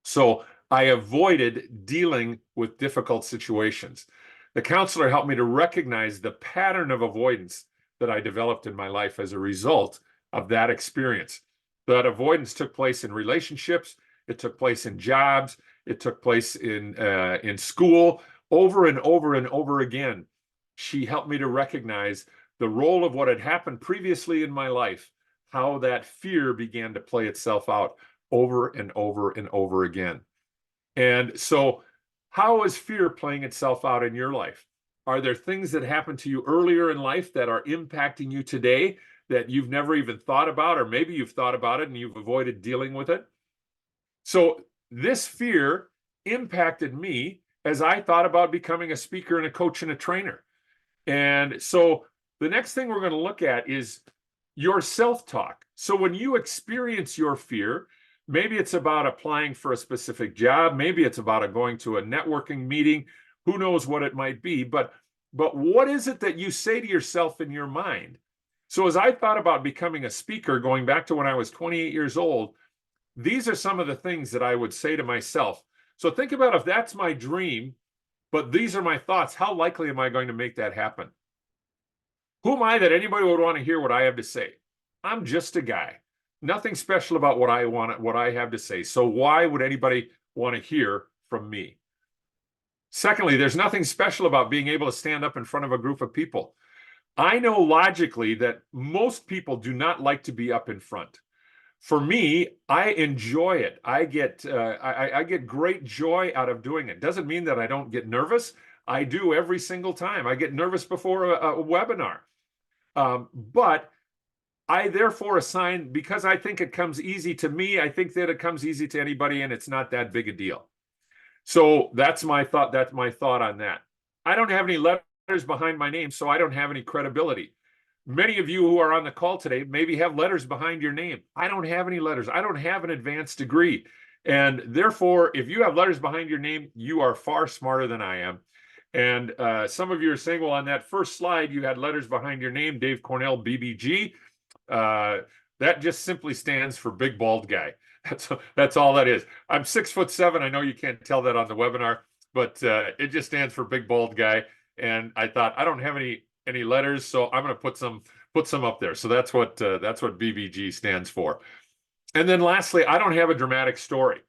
So I avoided dealing with difficult situations. The counselor helped me to recognize the pattern of avoidance that I developed in my life as a result of that experience. That avoidance took place in relationships, it took place in jobs, it took place in school, over and over and over again. She helped me to recognize the role of what had happened previously in my life, how that fear began to play itself out over and over and over again. And so, how is fear playing itself out in your life? Are there things that happened to you earlier in life that are impacting you today that you've never even thought about, or maybe you've thought about it and you've avoided dealing with it? So this fear impacted me as I thought about becoming a speaker and a coach and a trainer. And so the next thing we're going to look at is your self-talk. So when you experience your fear, maybe it's about applying for a specific job, maybe it's about going to a networking meeting, who knows what it might be, but what is it that you say to yourself in your mind? So as I thought about becoming a speaker, going back to when I was 28 years old, these are some of the things that I would say to myself. So think about, if that's my dream, but these are my thoughts, how likely am I going to make that happen? Who am I that anybody would want to hear what I have to say? I'm just a guy. Nothing special about what I have to say. So why would anybody want to hear from me? Secondly, there's nothing special about being able to stand up in front of a group of people. I know logically that most people do not like to be up in front. For me, I enjoy it. I get great joy out of doing it. Doesn't mean that I don't get nervous. I do every single time. I get nervous before a webinar. But I therefore assign, because I think it comes easy to me, I think that it comes easy to anybody, and it's not that big a deal. So that's my thought. That's my thought on that. I don't have any letters behind my name, so I don't have any credibility. Many of you who are on the call today maybe have letters behind your name. I don't have any letters. I don't have an advanced degree. And therefore, if you have letters behind your name, you are far smarter than I am. And some of you are saying, well, on that first slide, you had letters behind your name, Dave Cornell, BBG. That just simply stands for big bald guy. That's all that is. I'm 6'7". I know you can't tell that on the webinar, but it just stands for big bald guy. And I thought, I don't have any letters, so I'm going to put some up there. So that's what BBG stands for. And then lastly, I don't have a dramatic story.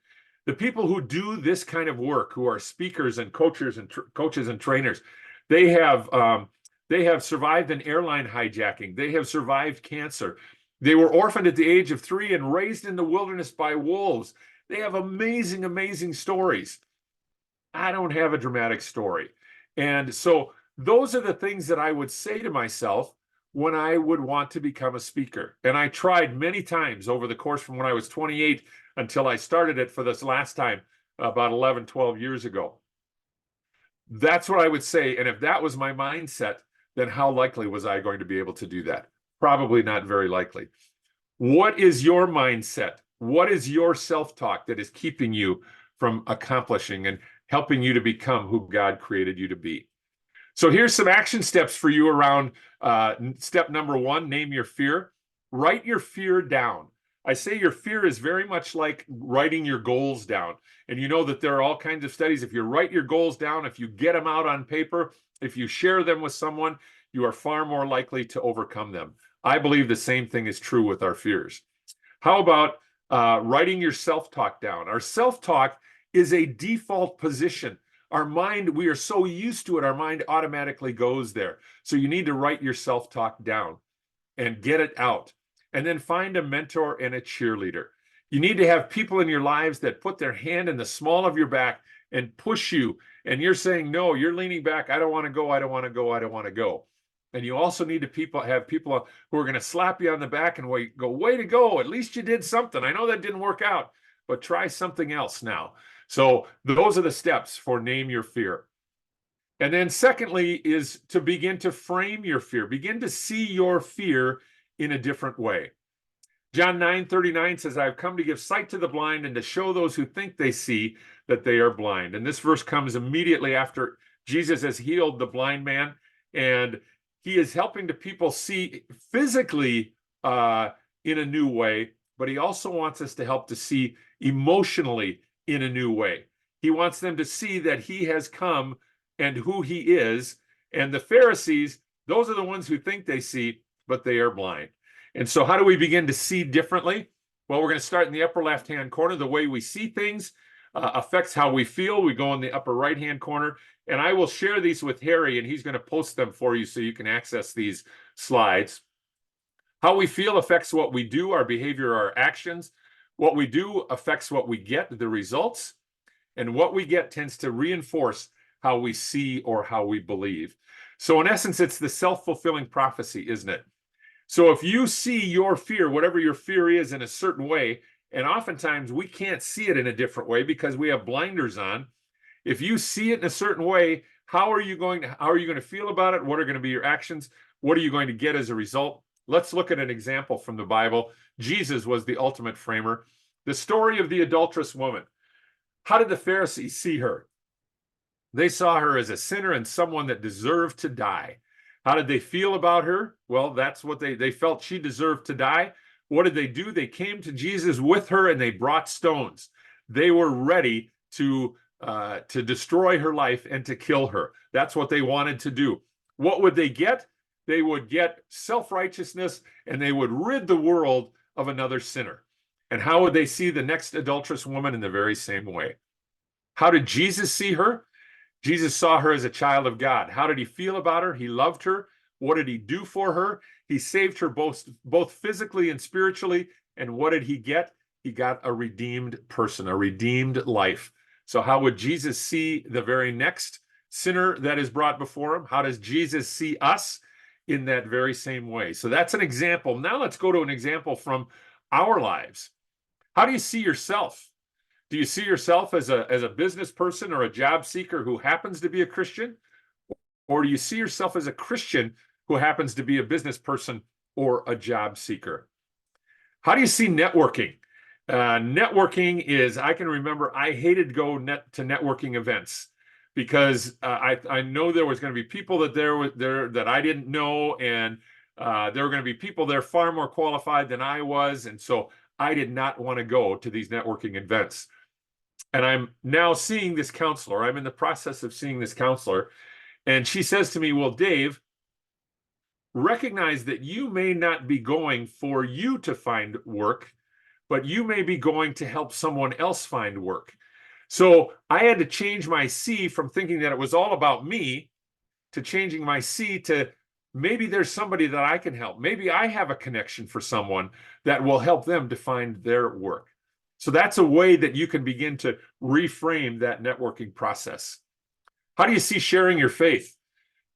The people who do this kind of work, who are speakers and coaches and trainers, they have survived an airline hijacking. They have survived cancer. They were orphaned at the age of 3 and raised in the wilderness by wolves. They have amazing, amazing stories. I don't have a dramatic story. And so those are the things that I would say to myself when I would want to become a speaker. And I tried many times over the course from when I was 28 until I started it for this last time about 11, 12 years ago. That's what I would say. And if that was my mindset, then how likely was I going to be able to do that? Probably not very likely. What is your mindset? What is your self-talk that is keeping you from accomplishing and helping you to become who God created you to be? So here's some action steps for you around step number 1, name your fear. Write your fear down. I say your fear is very much like writing your goals down. And you know that there are all kinds of studies. If you write your goals down, if you get them out on paper, if you share them with someone, you are far more likely to overcome them. I believe the same thing is true with our fears. How about writing your self-talk down? Our self-talk is a default position. Our mind, we are so used to it, our mind automatically goes there. So you need to write your self-talk down and get it out. And then find a mentor and a cheerleader. You need to have people in your lives that put their hand in the small of your back and push you. And you're saying, no, you're leaning back. I don't want to go. I don't want to go. I don't want to go. And you also need to have people who are going to slap you on the back and go, way to go. At least you did something. I know that didn't work out, but try something else now. So those are the steps for name your fear. And then secondly is to begin to frame your fear. Begin to see your fear in a different way. John 9:39 says, I've come to give sight to the blind and to show those who think they see that they are blind. And this verse comes immediately after Jesus has healed the blind man, and he is helping the people see physically in a new way, but he also wants us to help to see emotionally in a new way. He wants them to see that he has come and who he is. And the Pharisees, those are the ones who think they see, but they are blind. And so how do we begin to see differently? Well, we're going to start in the upper left-hand corner. The way we see things affects how we feel. We go in the upper right-hand corner. And I will share these with Harry, and he's going to post them for you so you can access these slides. How we feel affects what we do, our behavior, our actions. What we do affects what we get, the results. And what we get tends to reinforce how we see or how we believe. So in essence, it's the self-fulfilling prophecy, isn't it? So if you see your fear, whatever your fear is, in a certain way, and oftentimes we can't see it in a different way because we have blinders on. If you see it in a certain way, how are you going to feel about it? What are going to be your actions? What are you going to get as a result? Let's look at an example from the Bible. Jesus was the ultimate framer. The story of the adulterous woman. How did the Pharisees see her? They saw her as a sinner and someone that deserved to die. How did they feel about her? Well, that's what they felt she deserved to die. What did they do? They came to Jesus with her and they brought stones. They were ready to destroy her life and to kill her. That's what they wanted to do. What would they get? They would get self-righteousness, and they would rid the world of another sinner. And how would they see the next adulterous woman? In the very same way. How did Jesus see her? Jesus saw her as a child of God. How did he feel about her? He loved her. What did he do for her? He saved her both physically and spiritually. And what did he get? He got a redeemed person, a redeemed life. So how would Jesus see the very next sinner that is brought before him? How does Jesus see us? In that very same way. So that's an example. Now let's go to an example from our lives. How do you see yourself? Do you see yourself as a business person or a job seeker who happens to be a Christian? Or do you see yourself as a Christian who happens to be a business person or a job seeker? How do you see networking? Networking is, I can remember I hated to go to networking events because I know there was going to be people that I didn't know, and there were going to be people there far more qualified than I was, and so I did not want to go to these networking events. And I'm now seeing this counselor. I'm in the process of seeing this counselor, and she says to me, well, Dave, recognize that you may not be going for you to find work, but you may be going to help someone else find work. So I had to change my C from thinking that it was all about me to changing my C to maybe there's somebody that I can help. Maybe I have a connection for someone that will help them to find their work. So that's a way that you can begin to reframe that networking process. How do you see sharing your faith?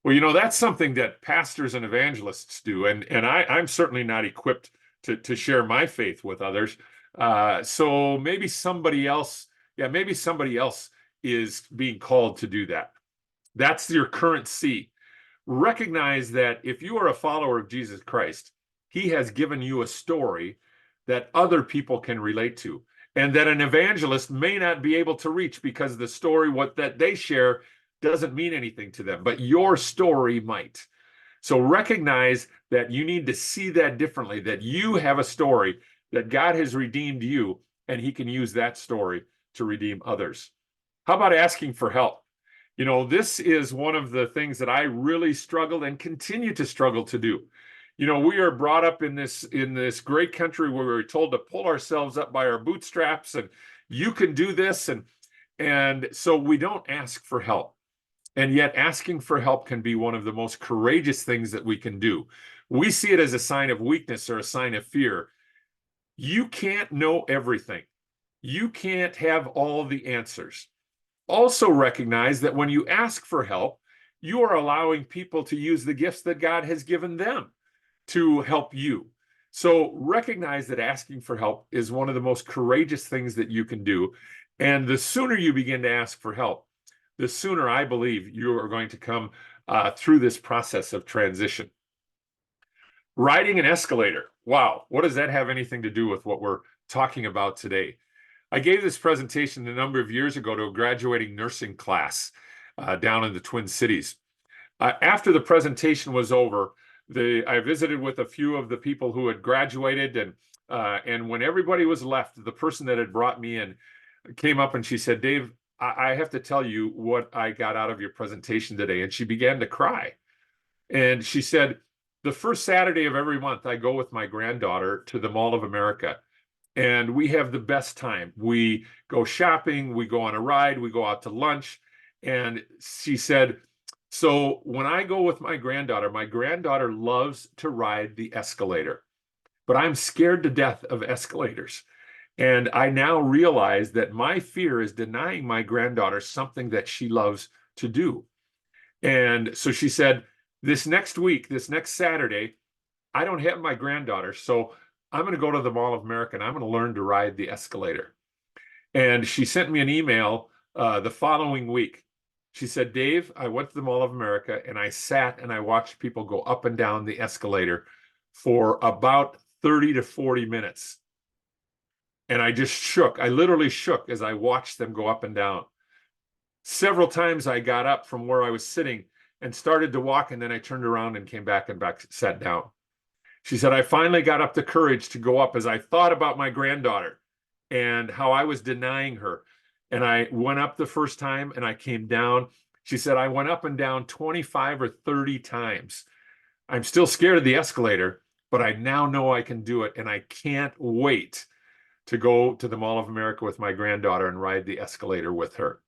Well, you know, that's something that pastors and evangelists do. And I'm certainly not equipped to share my faith with others. So maybe somebody else is being called to do that. That's your current C. Recognize that if you are a follower of Jesus Christ, he has given you a story that other people can relate to, and that an evangelist may not be able to reach because the story that they share doesn't mean anything to them, but your story might. So recognize that you need to see that differently, that you have a story, that God has redeemed you, and he can use that story to redeem others. How about asking for help? You know, this is one of the things that I really struggled and continue to struggle to do. You know, we are brought up in this great country where we're told to pull ourselves up by our bootstraps, and you can do this. And And so we don't ask for help. And yet asking for help can be one of the most courageous things that we can do. We see it as a sign of weakness or a sign of fear. You can't know everything. You can't have all the answers. Also recognize that when you ask for help, you are allowing people to use the gifts that God has given them to help you. So recognize that asking for help is one of the most courageous things that you can do. And the sooner you begin to ask for help, the sooner I believe you are going to come through this process of transition. Riding an escalator. Wow, what does that have anything to do with what we're talking about today? I gave this presentation a number of years ago to a graduating nursing class down in the Twin Cities. After the presentation was over, I visited with a few of the people who had graduated, and when everybody was left, the person that had brought me in came up and she said, "Dave, I have to tell you what I got out of your presentation today." And she began to cry. And she said, "The first Saturday of every month, I go with my granddaughter to the Mall of America, and we have the best time. We go shopping, we go on a ride, we go out to lunch." And she said, "So when I go with my granddaughter loves to ride the escalator, but I'm scared to death of escalators. And I now realize that my fear is denying my granddaughter something that she loves to do." And so she said, this next week, this next Saturday, I don't have my granddaughter, so I'm going to go to the Mall of America and I'm going to learn to ride the escalator. And she sent me an email the following week. She said, "Dave, I went to the Mall of America and I sat and I watched people go up and down the escalator for about 30 to 40 minutes. And I just shook. I literally shook as I watched them go up and down. Several times I got up from where I was sitting and started to walk, and then I turned around and came back and sat down." She said, "I finally got up the courage to go up as I thought about my granddaughter and how I was denying her. And I went up the first time and I came down." She said, "I went up and down 25 or 30 times. I'm still scared of the escalator, but I now know I can do it. And I can't wait to go to the Mall of America with my granddaughter and ride the escalator with her."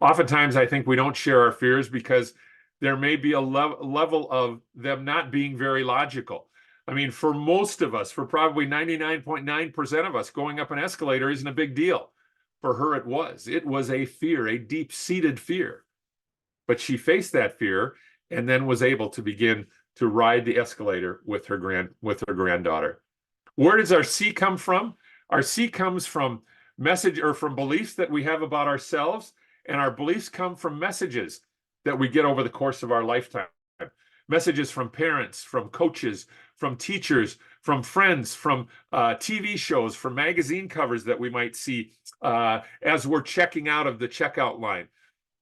Oftentimes, I think we don't share our fears because there may be a level of them not being very logical. I mean, for most of us, for probably 99.9% of us, going up an escalator isn't a big deal. For her, it was. It was a fear, a deep-seated fear. But she faced that fear and then was able to begin to ride the escalator with her granddaughter. Where does our C come from? Our C comes from message or from beliefs that we have about ourselves, and our beliefs come from messages that we get over the course of our lifetime. Messages from parents, from coaches, from teachers, from friends, from TV shows, from magazine covers that we might see as we're checking out of the checkout line.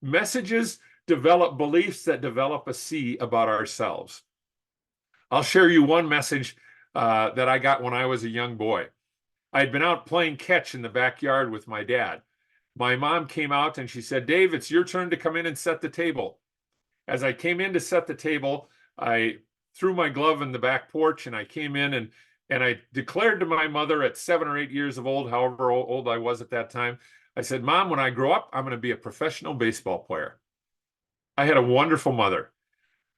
Messages develop beliefs that develop a C about ourselves. I'll share you one message that I got when I was a young boy. I'd been out playing catch in the backyard with my dad. My mom came out and she said, "Dave, it's your turn to come in and set the table." As I came in to set the table, I threw my glove in the back porch and I came in and I declared to my mother at 7 or 8 years of old, however old I was at that time, I said, "Mom, when I grow up, I'm going to be a professional baseball player." I had a wonderful mother,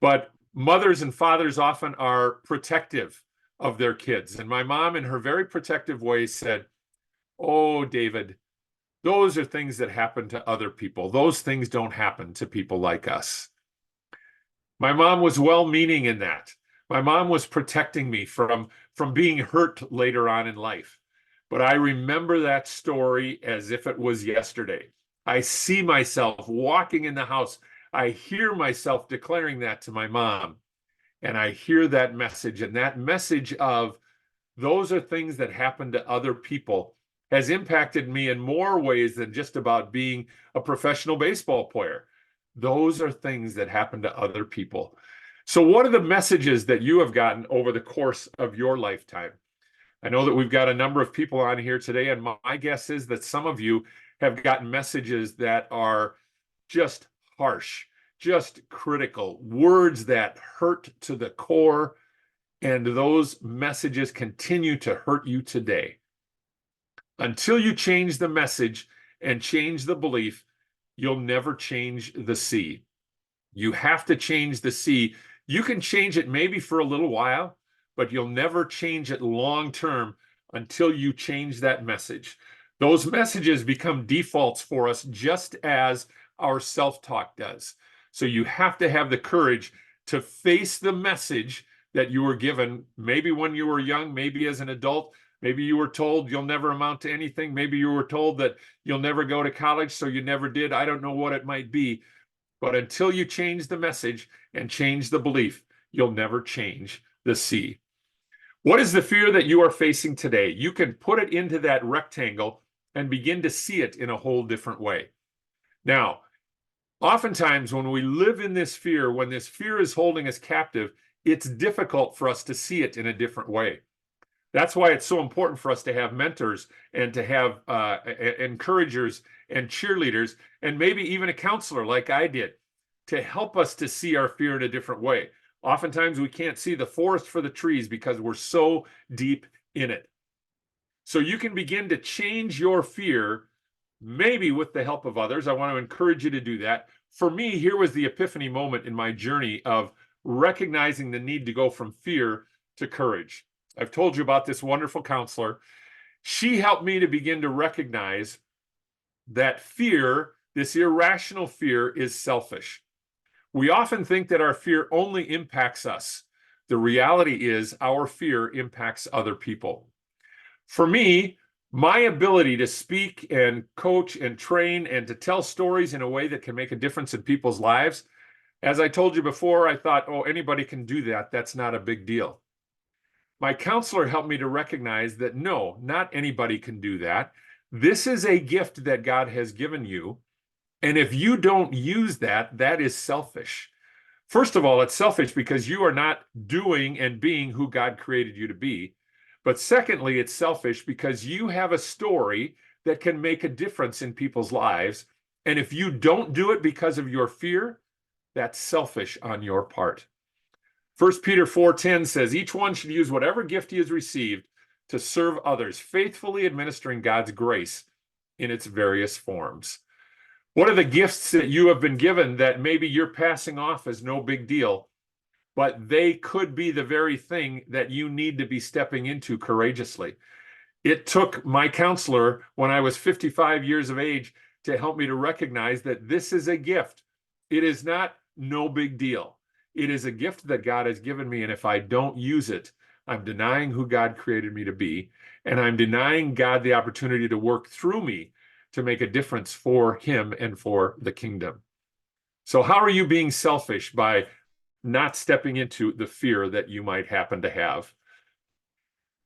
but mothers and fathers often are protective of their kids. And my mom, in her very protective way, said, "Oh, David, those are things that happen to other people. Those things don't happen to people like us." My mom was well-meaning in that. My mom was protecting me from being hurt later on in life. But I remember that story as if it was yesterday. I see myself walking in the house. I hear myself declaring that to my mom. And I hear that message. And that message of those are things that happen to other people has impacted me in more ways than just about being a professional baseball player. Those are things that happen to other people. So what are the messages that you have gotten over the course of your lifetime? I know that we've got a number of people on here today, and my guess is that some of you have gotten messages that are just harsh, just critical, words that hurt to the core, and those messages continue to hurt you today. Until you change the message and change the belief, you'll never change the C. You have to change the C. You can change it maybe for a little while, but you'll never change it long term until you change that message. Those messages become defaults for us, just as our self-talk does. So you have to have the courage to face the message that you were given, maybe when you were young, maybe as an adult. Maybe you were told you'll never amount to anything. Maybe you were told that you'll never go to college, so you never did. I don't know what it might be. But until you change the message and change the belief, you'll never change the C. What is the fear that you are facing today? You can put it into that rectangle and begin to see it in a whole different way. Now, oftentimes when we live in this fear, when this fear is holding us captive, it's difficult for us to see it in a different way. That's why it's so important for us to have mentors and to have encouragers and cheerleaders, and maybe even a counselor like I did, to help us to see our fear in a different way. Oftentimes we can't see the forest for the trees because we're so deep in it. So you can begin to change your fear, maybe with the help of others. I want to encourage you to do that. For me, here was the epiphany moment in my journey of recognizing the need to go from fear to courage. I've told you about this wonderful counselor. She helped me to begin to recognize that fear, this irrational fear, is selfish. We often think that our fear only impacts us. The reality is our fear impacts other people. For me, my ability to speak and coach and train and to tell stories in a way that can make a difference in people's lives, as I told you before, I thought, oh, anybody can do that. That's not a big deal. My counselor helped me to recognize that no, not anybody can do that. This is a gift that God has given you. And if you don't use that, that is selfish. First of all, it's selfish because you are not doing and being who God created you to be. But secondly, it's selfish because you have a story that can make a difference in people's lives. And if you don't do it because of your fear, that's selfish on your part. 1 Peter 4:10 says, each one should use whatever gift he has received to serve others, faithfully administering God's grace in its various forms. What are the gifts that you have been given that maybe you're passing off as no big deal, but they could be the very thing that you need to be stepping into courageously? It took my counselor when I was 55 years of age to help me to recognize that this is a gift. It is not no big deal. It is a gift that God has given me, and if I don't use it, I'm denying who God created me to be, and I'm denying God the opportunity to work through me to make a difference for him and for the kingdom. So how are you being selfish by not stepping into the fear that you might happen to have?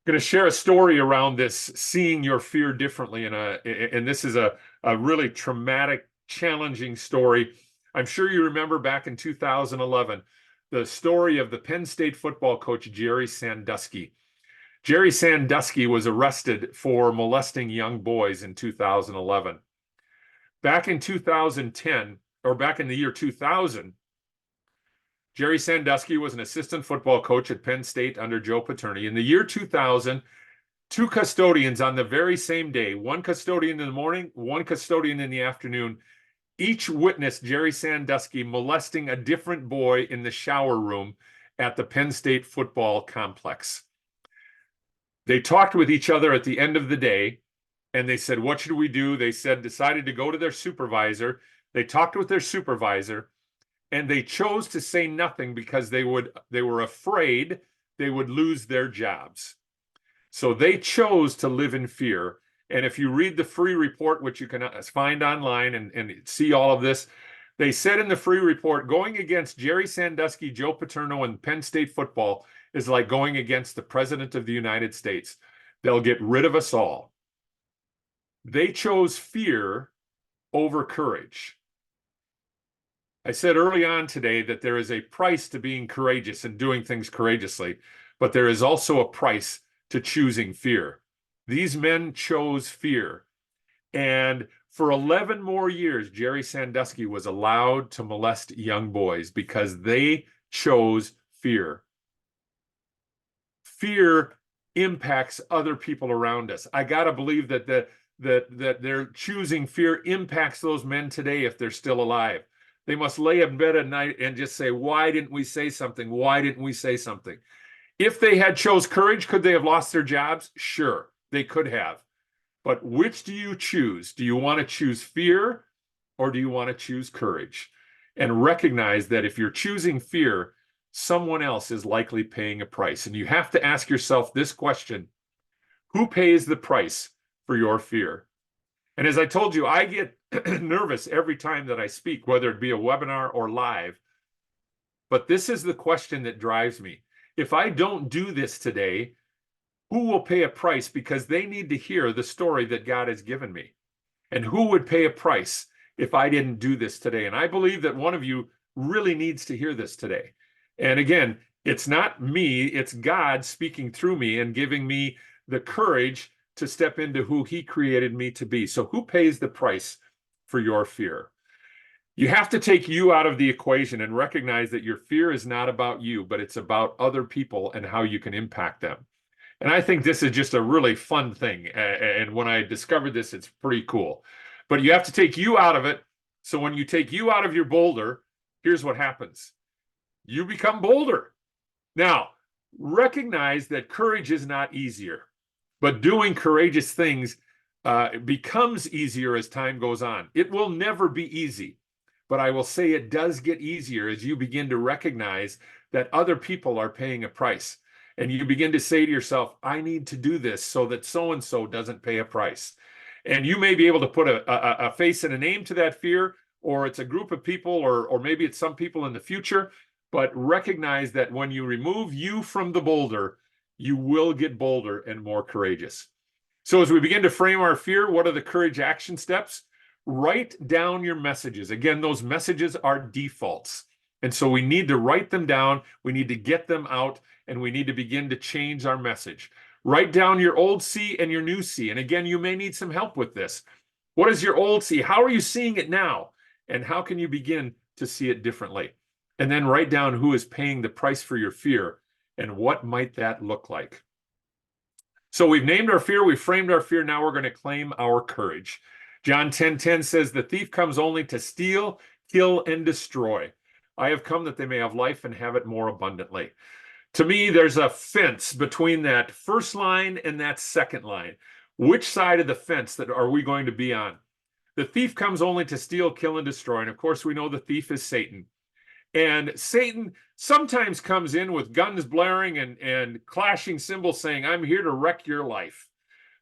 I'm going to share a story around this, seeing your fear differently, and this is a really traumatic, challenging story. I'm sure you remember back in 2011, the story of the Penn State football coach, Jerry Sandusky. Jerry Sandusky was arrested for molesting young boys in 2011. Back in 2010, or back in the year 2000, Jerry Sandusky was an assistant football coach at Penn State under Joe Paterno. In the year 2000, two custodians on the very same day, one custodian in the morning, one custodian in the afternoon, each witnessed Jerry Sandusky molesting a different boy in the shower room at the Penn State football complex. They talked with each other at the end of the day, and they said, what should we do? They decided to go to their supervisor. They talked with their supervisor, and they chose to say nothing because they were afraid they would lose their jobs. So they chose to live in fear. And if you read the free report, which you can find online and see all of this, they said in the free report, going against Jerry Sandusky, Joe Paterno, and Penn State football is like going against the President of the United States. They'll get rid of us all. They chose fear over courage. I said early on today that there is a price to being courageous and doing things courageously, but there is also a price to choosing fear. These men chose fear. And for 11 more years, Jerry Sandusky was allowed to molest young boys because they chose fear. Fear impacts other people around us. I got to believe that that their choosing fear impacts those men today if they're still alive. They must lay in bed at night and just say, why didn't we say something? Why didn't we say something? If they had chose courage, could they have lost their jobs? Sure, they could have. But which do you choose? Do you want to choose fear or do you want to choose courage? And recognize that if you're choosing fear, someone else is likely paying a price. And you have to ask yourself this question: who pays the price for your fear? And as I told you, I get nervous every time that I speak, whether it be a webinar or live. But this is the question that drives me. If I don't do this today, who will pay a price because they need to hear the story that God has given me? And who would pay a price if I didn't do this today? And I believe that one of you really needs to hear this today. And again, it's not me, it's God speaking through me and giving me the courage to step into who he created me to be. So who pays the price for your fear? You have to take you out of the equation and recognize that your fear is not about you, but it's about other people and how you can impact them. And I think this is just a really fun thing. And when I discovered this, it's pretty cool. But you have to take you out of it. So when you take you out of your boulder, here's what happens. You become bolder. Now, recognize that courage is not easier, but doing courageous things becomes easier as time goes on. It will never be easy, but I will say it does get easier as you begin to recognize that other people are paying a price. And you begin to say to yourself, I need to do this so that so-and-so doesn't pay a price. And you may be able to put a face and a name to that fear, or it's a group of people, or maybe it's some people in the future. But recognize that when you remove you from the boulder, you will get bolder and more courageous. So as we begin to frame our fear, what are the courage action steps? Write down your messages. Again, those messages are defaults. And so we need to write them down. We need to get them out, and we need to begin to change our message. Write down your old C and your new C. And again, you may need some help with this. What is your old C? How are you seeing it now? And how can you begin to see it differently? And then write down who is paying the price for your fear and what might that look like. So we've named our fear, we've framed our fear. Now we're going to claim our courage. John 10:10 says, the thief comes only to steal, kill, and destroy. I have come that they may have life and have it more abundantly. To me, there's a fence between that first line and that second line. Which side of the fence that are we going to be on? The thief comes only to steal, kill, and destroy. And of course, we know the thief is Satan. And Satan sometimes comes in with guns blaring and clashing cymbals saying, I'm here to wreck your life.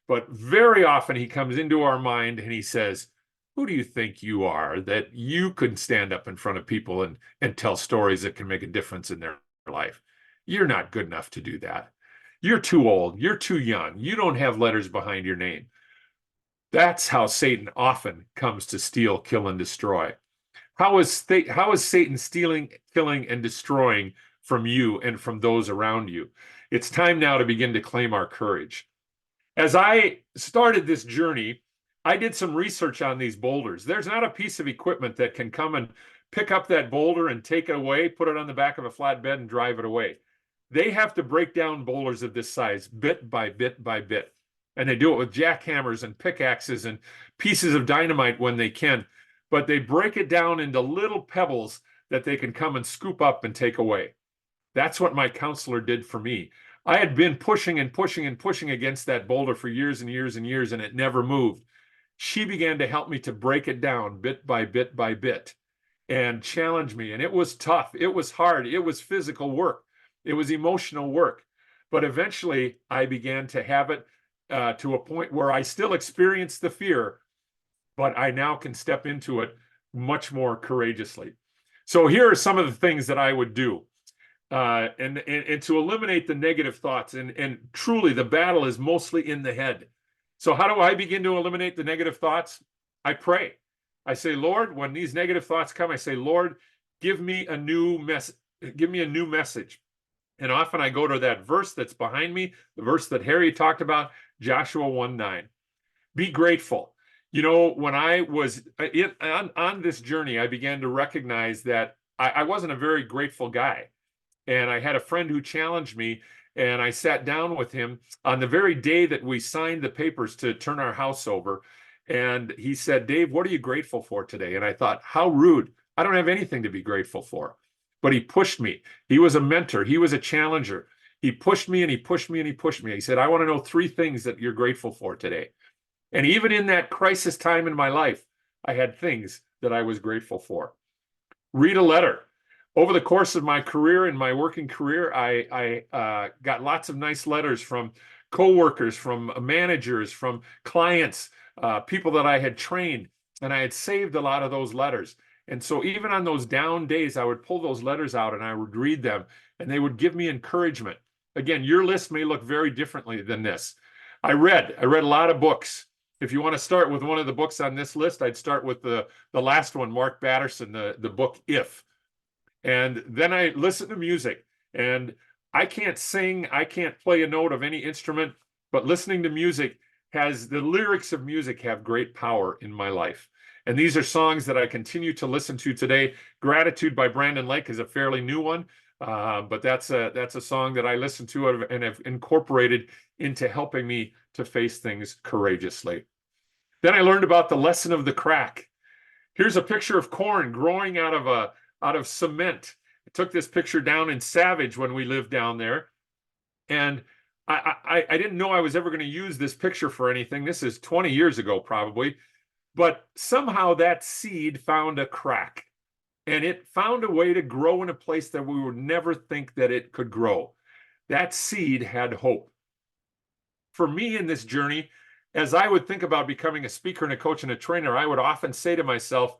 But very often he comes into our mind and he says, who do you think you are that you could stand up in front of people and tell stories that can make a difference in their life? You're not good enough to do that. You're too old. You're too young. You don't have letters behind your name. That's how Satan often comes to steal, kill, and destroy. How is Satan stealing, killing, and destroying from you and from those around you? It's time now to begin to claim our courage. As I started this journey, I did some research on these boulders. There's not a piece of equipment that can come and pick up that boulder and take it away, put it on the back of a flatbed and drive it away. They have to break down boulders of this size bit by bit by bit. And they do it with jackhammers and pickaxes and pieces of dynamite when they can. But they break it down into little pebbles that they can come and scoop up and take away. That's what my counselor did for me. I had been pushing and pushing and pushing against that boulder for years and years and years, and it never moved. She began to help me to break it down bit by bit by bit and challenge me. And it was tough. It was hard. It was physical work. It was emotional work. But eventually I began to have it to a point where I still experience the fear, but I now can step into it much more courageously. So here are some of the things that I would do. And to eliminate the negative thoughts. And truly, the battle is mostly in the head. So how do I begin to eliminate the negative thoughts? I pray. I say, Lord, when these negative thoughts come, I say, Lord, give me a new message. And often I go to that verse that's behind me, the verse that Harry talked about, Joshua 1:9. Be grateful. You know, when I was on this journey, I began to recognize that I wasn't a very grateful guy. And I had a friend who challenged me And I sat down with him on the very day that we signed the papers to turn our house over. And he said, "Dave, what are you grateful for today?" And I thought, how rude. I don't have anything to be grateful for. But he pushed me. He was a mentor. He was a challenger. He pushed me and he pushed me and he pushed me. He said, "I want to know 3 things that you're grateful for today." And even in that crisis time in my life, I had things that I was grateful for. Read a letter. Over the course of my career and my working career, I got lots of nice letters from coworkers, from managers, from clients, people that I had trained, and I had saved a lot of those letters. And so even on those down days, I would pull those letters out and I would read them, and they would give me encouragement. Again, your list may look very differently than this. I read a lot of books. If you want to start with one of the books on this list, I'd start with the last one, Mark Batterson, the book If. And then I listened to music, and I can't sing, I can't play a note of any instrument, but listening to music the lyrics of music have great power in my life. And these are songs that I continue to listen to today. Gratitude by Brandon Lake is a fairly new one, but that's a song that I listen to and have incorporated into helping me to face things courageously. Then I learned about the lesson of the crack. Here's a picture of corn growing out of cement. I took this picture down in Savage when we lived down there, and I didn't know I was ever going to use this picture for anything. This is 20 years ago probably, but somehow that seed found a crack, and it found a way to grow in a place that we would never think that it could grow. That seed had hope. For me in this journey, as I would think about becoming a speaker and a coach and a trainer, I would often say to myself,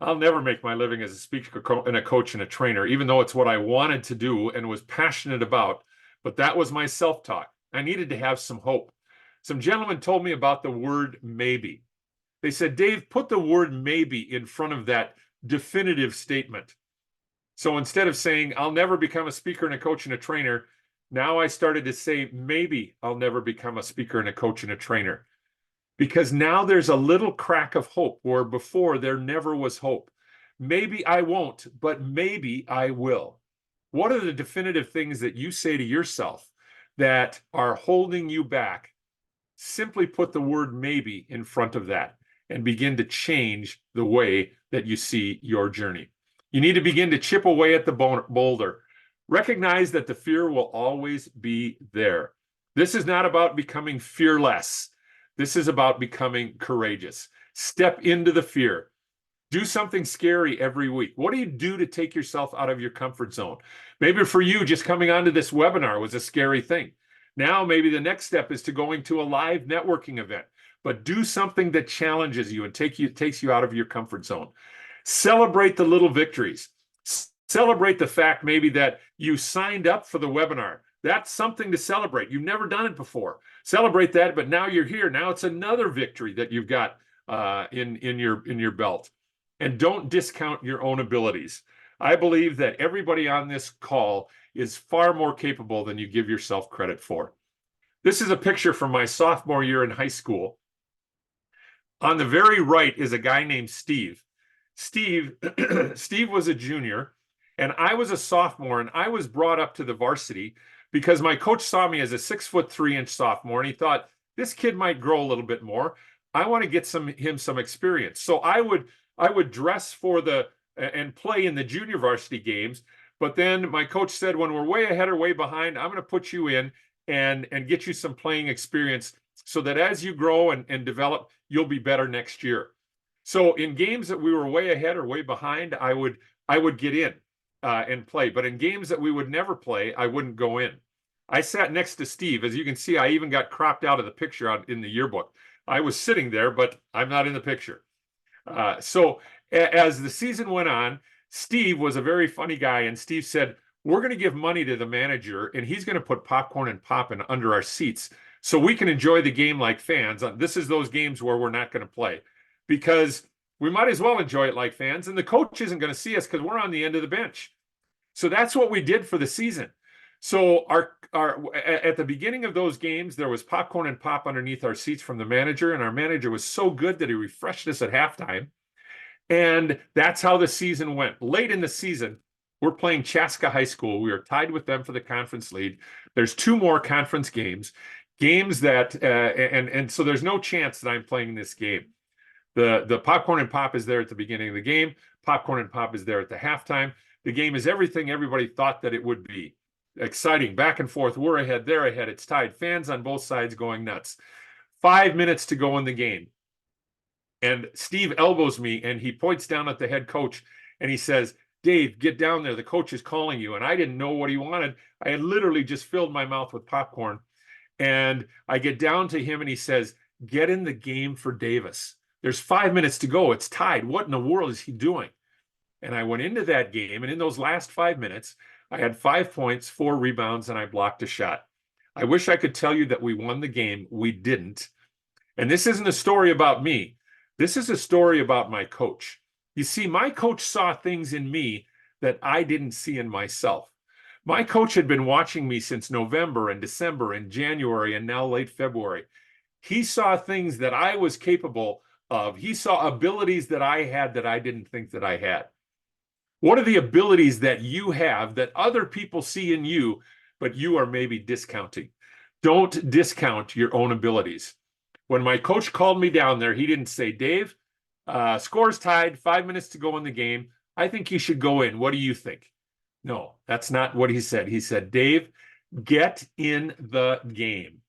I'll never make my living as a speaker and a coach and a trainer, even though it's what I wanted to do and was passionate about. But that was my self-talk. I needed to have some hope. Some gentlemen told me about the word maybe. They said, "Dave, put the word maybe in front of that definitive statement." So instead of saying, "I'll never become a speaker and a coach and a trainer," now I started to say, "Maybe I'll never become a speaker and a coach and a trainer." Because now there's a little crack of hope where before there never was hope. Maybe I won't, but maybe I will. What are the definitive things that you say to yourself that are holding you back? Simply put the word maybe in front of that and begin to change the way that you see your journey. You need to begin to chip away at the boulder. Recognize that the fear will always be there. This is not about becoming fearless. This is about becoming courageous. Step into the fear. Do something scary every week. What do you do to take yourself out of your comfort zone? Maybe for you, just coming onto this webinar was a scary thing. Now, maybe the next step is to going to a live networking event. But do something that challenges you and takes you out of your comfort zone. Celebrate the little victories. Celebrate the fact maybe that you signed up for the webinar. That's something to celebrate. You've never done it before. Celebrate that, but now you're here. Now it's another victory that you've got in your belt. And don't discount your own abilities. I believe that everybody on this call is far more capable than you give yourself credit for. This is a picture from my sophomore year in high school. On the very right is a guy named Steve. Steve was a junior, and I was a sophomore, and I was brought up to the varsity because my coach saw me as a 6'3" sophomore, and he thought, this kid might grow a little bit more. I want to get him some experience. So I would dress for and play in the junior varsity games. But then my coach said, when we're way ahead or way behind, I'm going to put you in and get you some playing experience so that as you grow and develop, you'll be better next year. So in games that we were way ahead or way behind, I would get in and play. But in games that we would never play, I wouldn't go in. I sat next to Steve. As you can see, I even got cropped out of the picture in the yearbook. I was sitting there, but I'm not in the picture. So as the season went on, Steve was a very funny guy, and Steve said, we're going to give money to the manager, and he's going to put popcorn and poppin' under our seats so we can enjoy the game like fans. This is those games where we're not going to play, because we might as well enjoy it like fans, and the coach isn't going to see us because we're on the end of the bench. So that's what we did for the season. So at the beginning of those games, there was popcorn and pop underneath our seats from the manager, and our manager was so good that he refreshed us at halftime. And that's how the season went. Late in the season, We're playing Chaska High School. We are tied with them for the conference lead. There's 2 more conference games that and so there's no chance that I'm playing this game. The Popcorn and Pop is there at the beginning of the game. Popcorn and Pop is there at the halftime. The game is everything everybody thought that it would be. Exciting, back and forth. We're ahead, they're ahead. It's tied. Fans on both sides going nuts. 5 minutes to go in the game. And Steve elbows me and he points down at the head coach and he says, "Dave, get down there. The coach is calling you." And I didn't know what he wanted. I had literally just filled my mouth with popcorn. And I get down to him and he says, "Get in the game for Davis. There's 5 minutes to go. It's tied. What in the world is he doing?" And I went into that game. And in those last 5 minutes, I had 5 points, 4 rebounds, and I blocked a shot. I wish I could tell you that we won the game. We didn't. And this isn't a story about me. This is a story about my coach. You see, my coach saw things in me that I didn't see in myself. My coach had been watching me since November and December and January and now late February. He saw things that I was capable of. He saw abilities that I had that I didn't think that I had. What are the abilities that you have that other people see in you, but you are maybe discounting? Don't discount your own abilities. When my coach called me down there, he didn't say, "Dave, score's tied, 5 minutes to go in the game. I think you should go in. What do you think?" No, that's not what he said. He said, "Dave, get in the game."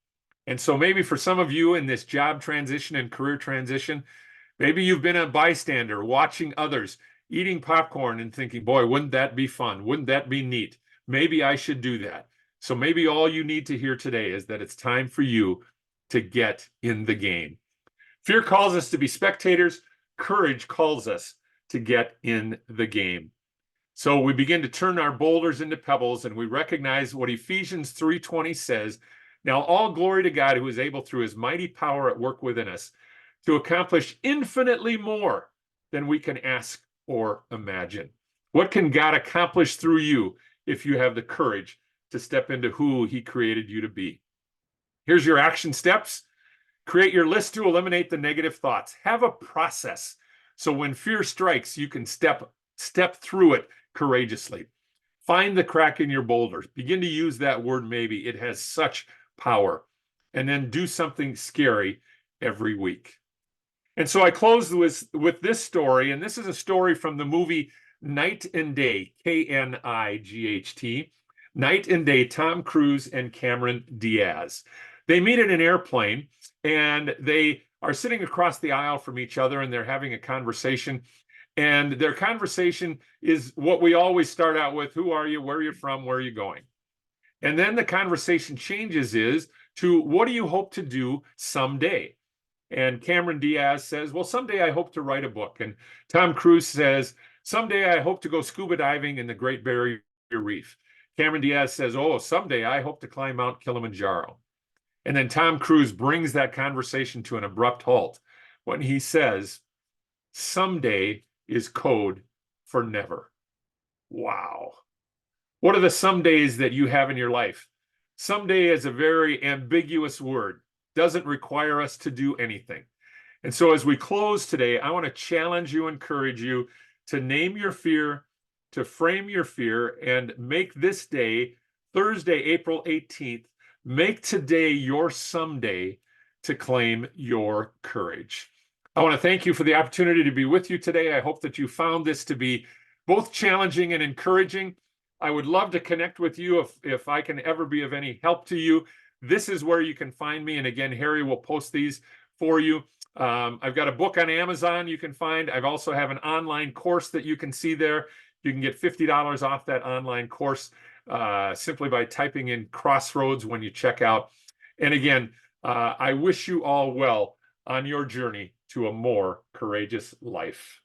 And so maybe for some of you in this job transition and career transition, maybe you've been a bystander watching others eating popcorn and thinking, "Boy, wouldn't that be fun? Wouldn't that be neat? Maybe I should do that." So maybe all you need to hear today is that it's time for you to get in the game. Fear calls us to be spectators. Courage calls us to get in the game. So we begin to turn our boulders into pebbles, and we recognize what Ephesians 3:20 says, "Now all glory to God, who is able through his mighty power at work within us to accomplish infinitely more than we can ask or imagine." What can God accomplish through you if you have the courage to step into who he created you to be? Here's your action steps. Create your list to eliminate the negative thoughts. Have a process so when fear strikes, you can step through it courageously. Find the crack in your boulders. Begin to use that word maybe. It has such power. And then do something scary every week. And so I close with this story, and this is a story from the movie Night and Day, Knight. Night and Day, Tom Cruise and Cameron Diaz. They meet in an airplane, and they are sitting across the aisle from each other, and they're having a conversation. And their conversation is what we always start out with: who are you? Where are you from? Where are you going? And then the conversation changes to what do you hope to do someday? And Cameron Diaz says, "Well, someday I hope to write a book." And Tom Cruise says, "Someday I hope to go scuba diving in the Great Barrier Reef." Cameron Diaz says, "Oh, someday I hope to climb Mount Kilimanjaro." And then Tom Cruise brings that conversation to an abrupt halt when he says, "Someday is code for never." Wow. What are the somedays that you have in your life? Someday is a very ambiguous word, doesn't require us to do anything. And so as we close today, I want to challenge you, encourage you to name your fear, to frame your fear, and make this day, Thursday, April 18th, make today your someday to claim your courage. I want to thank you for the opportunity to be with you today. I hope that you found this to be both challenging and encouraging. I would love to connect with you if I can ever be of any help to you. This is where you can find me. And again, Harry will post these for you. I've got a book on Amazon you can find. I've also have an online course that you can see there. You can get $50 off that online course simply by typing in Crossroads when you check out. And again, I wish you all well on your journey to a more courageous life.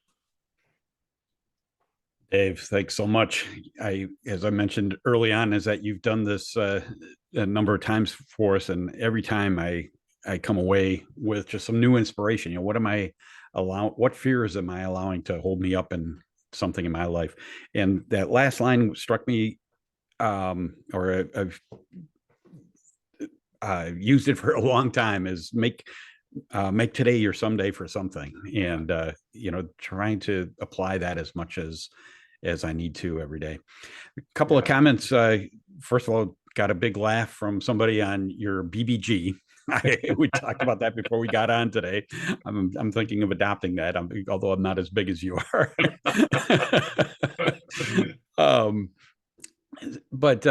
Dave, thanks so much. As I mentioned early on, is that you've done this a number of times for us, and every time I come away with just some new inspiration. What fears am I allowing to hold me up in something in my life? And that last line struck me, or I've used it for a long time, is make today your someday for something. And trying to apply that as much as as I need to every day. A couple of comments. First of all, got a big laugh from somebody on your BBG. We talked about that before we got on today. I'm thinking of adopting that, although I'm not as big as you are. But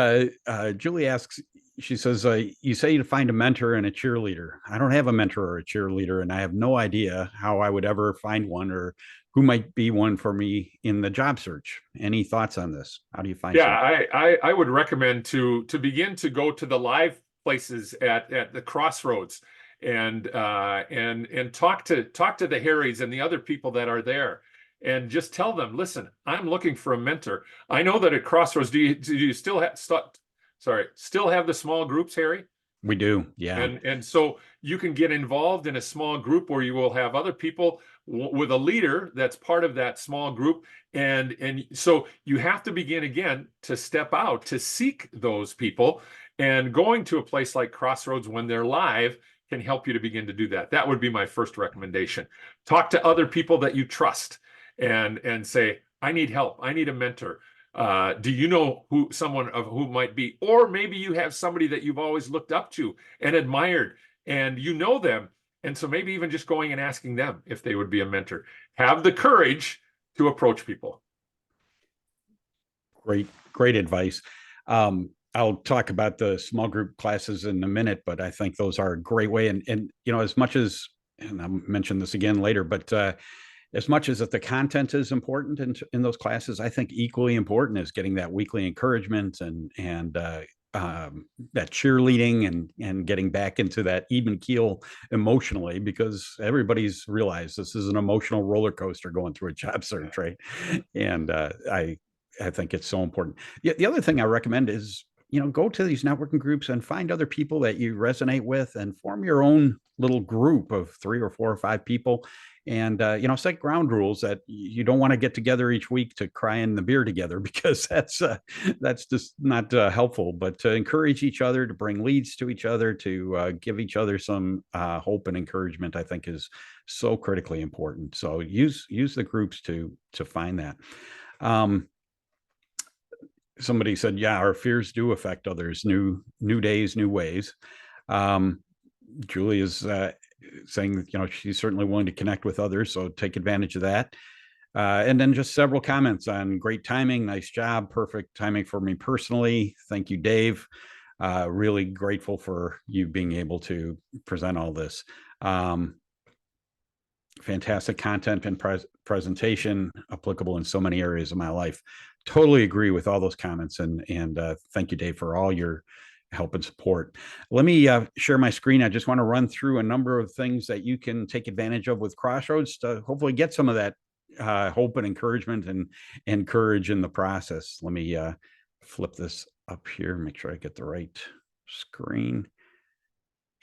Julie asks, she says, you say to find a mentor and a cheerleader. I don't have a mentor or a cheerleader, and I have no idea how I would ever find one or who might be one for me in the job search. Any thoughts on this? How do you find Yeah, I would recommend to begin to go to the live places at the Crossroads and talk to the Harrys and the other people that are there, and just tell them, listen, I'm looking for a mentor. I know that at Crossroads, do you still have still have the small groups, Harry? We do, yeah. And so you can get involved in a small group where you will have other people with a leader that's part of that small group. And so you have to begin again to step out to seek those people, and going to a place like Crossroads when they're live can help you to begin to do that. That would be my first recommendation. Talk to other people that you trust and say, I need help. I need a mentor. Do you know someone of who might be? Or maybe you have somebody that you've always looked up to and admired, and you know them. And so maybe even just going and asking them if they would be a mentor. Have the courage to approach people. Great advice. I'll talk about the small group classes in a minute, but I think those are a great way. And you know, as much as, and I'll mention this again later, but as much as that the content is important in those classes, I think equally important is getting that weekly encouragement and that cheerleading and getting back into that even keel emotionally, because everybody's realized this is an emotional roller coaster going through a job search, right? And I think it's so important. The other thing I recommend is, you know, go to these networking groups and find other people that you resonate with and form your own little group of 3 or 4 or 5 people. And, you know, set ground rules that you don't want to get together each week to cry in the beer together, because that's just not helpful. But to encourage each other, to bring leads to each other, to give each other some hope and encouragement, I think is so critically important. So use the groups to find that. Somebody said, yeah, our fears do affect others. New days, new ways. Julie is saying that, you know, she's certainly willing to connect with others, so take advantage of that. And then just several comments on great timing, nice job, perfect timing for me personally. Thank you, Dave. Really grateful for you being able to present all this. Fantastic content and presentation, applicable in so many areas of my life. Totally agree with all those comments, and thank you, Dave, for all your help and support. Let me share my screen. I just want to run through a number of things that you can take advantage of with Crossroads to hopefully get some of that hope and encouragement and courage in the process. Let me flip this up here, make sure I get the right screen,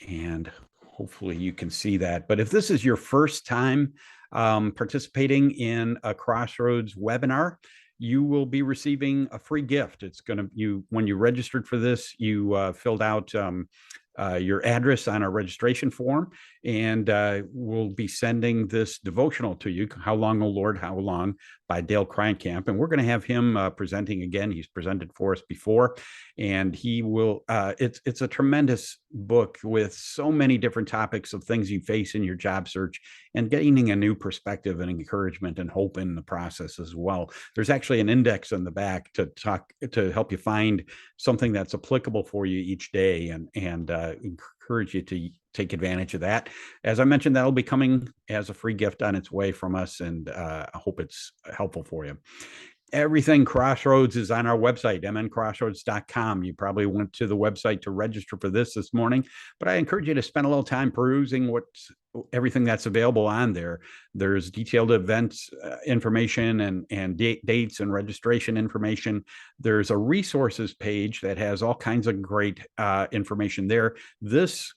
and hopefully you can see that. But if this is your first time participating in a Crossroads webinar, you will be receiving a free gift. It's going to, when you registered for this, you filled out your address on our registration form, and we'll be sending this devotional to you, How Long, O Lord, How Long, by Dale Kreinkamp. And we're going to have him presenting again. He's presented for us before, and he will, it's a tremendous book with so many different topics of things you face in your job search, and gaining a new perspective and encouragement and hope in the process as well. There's actually an index in the back to help you find something that's applicable for you each day, and encourage you to take advantage of that. As I mentioned, that'll be coming as a free gift on its way from us, and I hope it's helpful for you. Everything Crossroads is on our website, mncrossroads.com. You probably went to the website to register for this morning, but I encourage you to spend a little time perusing everything that's available on there. There's detailed events information and dates and registration information. There's a resources page that has all kinds of great information there. This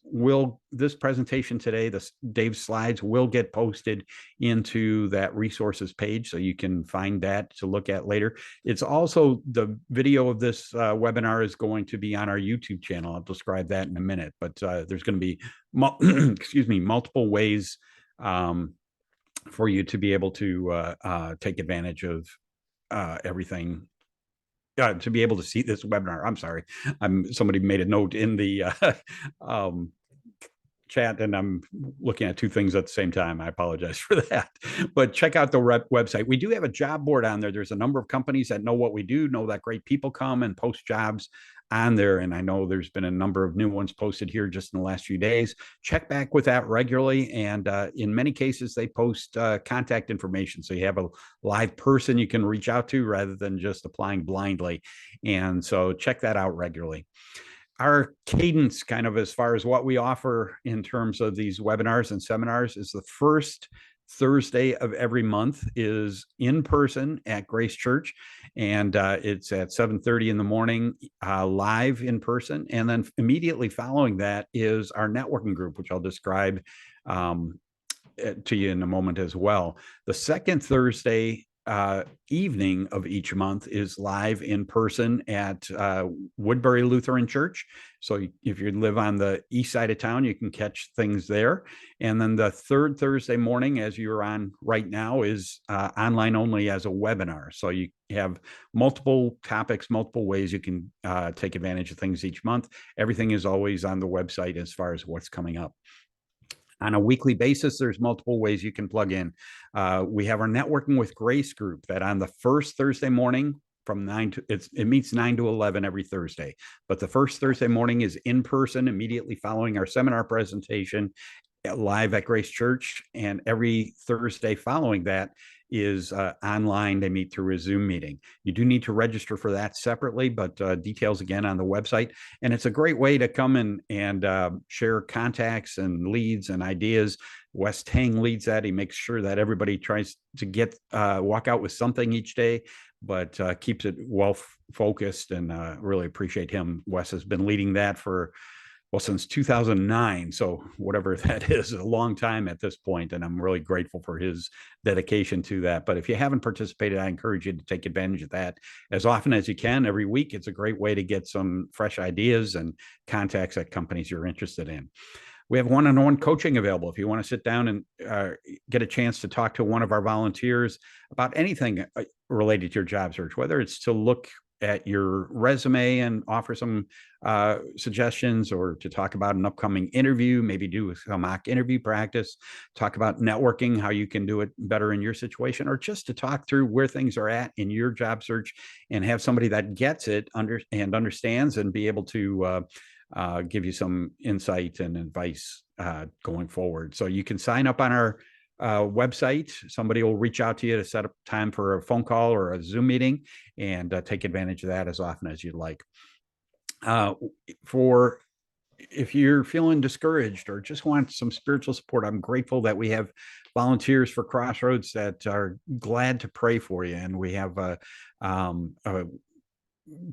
presentation today, Dave's slides, will get posted into that resources page, so you can find that to look at later. It's also, the video of this webinar is going to be on our YouTube channel. I'll describe that in a minute, but there's going to be multiple ways for you to be able to take advantage of everything. To be able to see this webinar. I'm sorry. Somebody made a note in the chat, and I'm looking at two things at the same time. I apologize for that. But check out the website. We do have a job board on there. There's a number of companies that know what we do, know that great people come and post jobs on there. And I know there's been a number of new ones posted here just in the last few days. Check back with that regularly. And in many cases, they post contact information. So you have a live person you can reach out to rather than just applying blindly. And so check that out regularly. Our cadence, kind of as far as what we offer in terms of these webinars and seminars, is the first Thursday of every month is in person at Grace Church, and it's at 7:30 in the morning, live in person. And then immediately following that is our networking group, which I'll describe to you in a moment as well. The second Thursday evening of each month is live in person at Woodbury Lutheran Church. So if you live on the east side of town, you can catch things there. And then the third Thursday morning, as you're on right now, is online only as a webinar. So you have multiple topics, multiple ways you can take advantage of things each month. Everything is always on the website as far as what's coming up. On a weekly basis, there's multiple ways you can plug in. We have our Networking with Grace group that on the first Thursday morning from 9 to, it meets 9 to 11 every Thursday. But the first Thursday morning is in person immediately following our seminar presentation live at Grace Church. And every Thursday following that is online. They meet through a Zoom meeting. You do need to register for that separately, but details again on the website. And it's a great way to come in and share contacts and leads and ideas. Wes Tang leads that. He makes sure that everybody tries to get walk out with something each day, but keeps it well focused, and really appreciate him. Wes has been leading that for, well, since 2009. So whatever that is, a long time at this point. And I'm really grateful for his dedication to that. But if you haven't participated, I encourage you to take advantage of that as often as you can every week. It's a great way to get some fresh ideas and contacts at companies you're interested in. We have one-on-one coaching available. If you want to sit down and get a chance to talk to one of our volunteers about anything related to your job search, whether it's to look at your resume and offer some suggestions, or to talk about an upcoming interview, maybe do some mock interview practice, talk about networking, how you can do it better in your situation, or just to talk through where things are at in your job search and have somebody that gets it and understands and be able to give you some insight and advice going forward. So you can sign up on our website. Somebody will reach out to you to set up time for a phone call or a Zoom meeting, and take advantage of that as often as you'd like. For if you're feeling discouraged or just want some spiritual support, I'm grateful that we have volunteers for Crossroads that are glad to pray for you. And we have a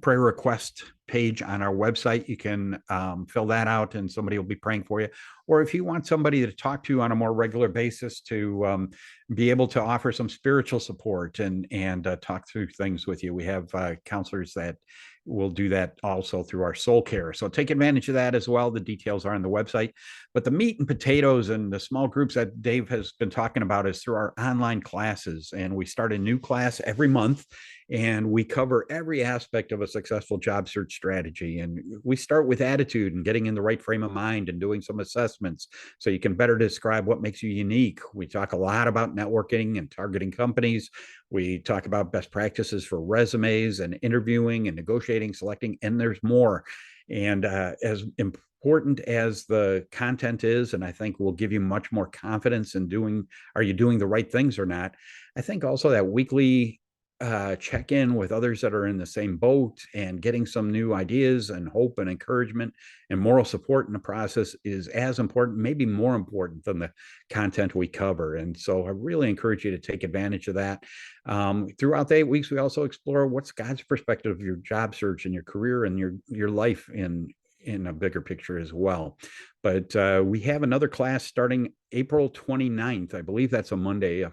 prayer request page on our website. You can fill that out and somebody will be praying for you. Or if you want somebody to talk to on a more regular basis to be able to offer some spiritual support and talk through things with you, we have counselors that will do that also through our soul care. So take advantage of that as well. The details are on the website. But the meat and potatoes and the small groups that Dave has been talking about is through our online classes. And we start a new class every month, and we cover every aspect of a successful job search strategy. And we start with attitude and getting in the right frame of mind and doing some assessments so you can better describe what makes you unique. We talk a lot about networking and targeting companies. We talk about best practices for resumes and interviewing and negotiating, selecting, and there's more. And as important as the content is, and I think will give you much more confidence in are you doing the right things or not? I think also that weekly check in with others that are in the same boat and getting some new ideas and hope and encouragement and moral support in the process is as important, maybe more important than the content we cover. And so I really encourage you to take advantage of that. Throughout the 8 weeks, we also explore what's God's perspective of your job search and your career and your life in a bigger picture as well. But we have another class starting April 29th. I believe that's a Monday.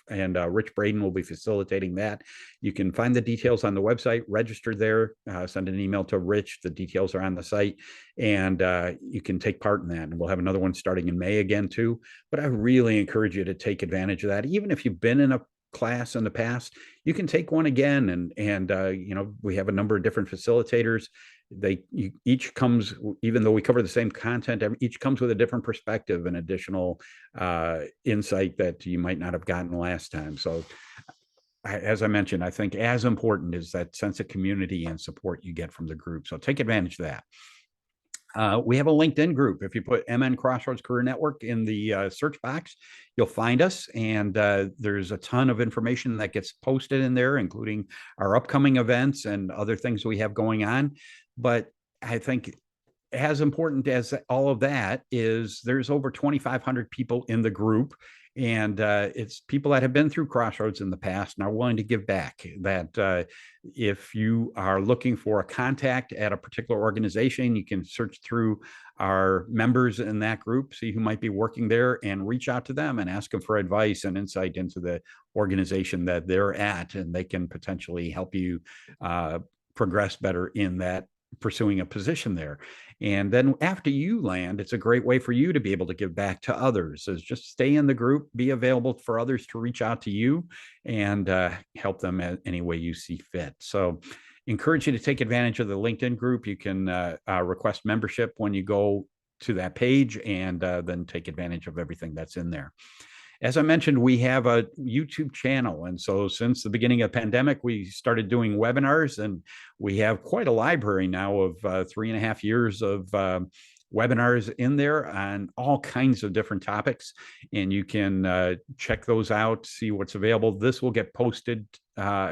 And Rich Braden will be facilitating that. You can find the details on the website, register there, send an email to Rich. The details are on the site, and you can take part in that. And we'll have another one starting in May again too. But I really encourage you to take advantage of that. Even if you've been in a class in the past, you can take one again. And we have a number of different facilitators. Each comes, even though we cover the same content, each comes with a different perspective and additional insight that you might not have gotten last time. So as I mentioned, I think as important is that sense of community and support you get from the group. So take advantage of that. We have a LinkedIn group. If you put MN Crossroads Career Network in the search box, you'll find us. And there's a ton of information that gets posted in there, including our upcoming events and other things we have going on. But I think as important as all of that is, there's over 2,500 people in the group. And it's people that have been through Crossroads in the past and are willing to give back. That if you are looking for a contact at a particular organization, you can search through our members in that group, see who might be working there, and reach out to them and ask them for advice and insight into the organization that they're at. And they can potentially help you progress better in that, pursuing a position there. And then after you land, it's a great way for you to be able to give back to others, is just stay in the group, be available for others to reach out to you, and help them any way you see fit. So encourage you to take advantage of the LinkedIn group. You can request membership when you go to that page, and then take advantage of everything that's in there. As I mentioned, we have a YouTube channel. And so since the beginning of the pandemic, we started doing webinars, and we have quite a library now of 3.5 years of webinars in there on all kinds of different topics. And you can check those out, see what's available. This will get posted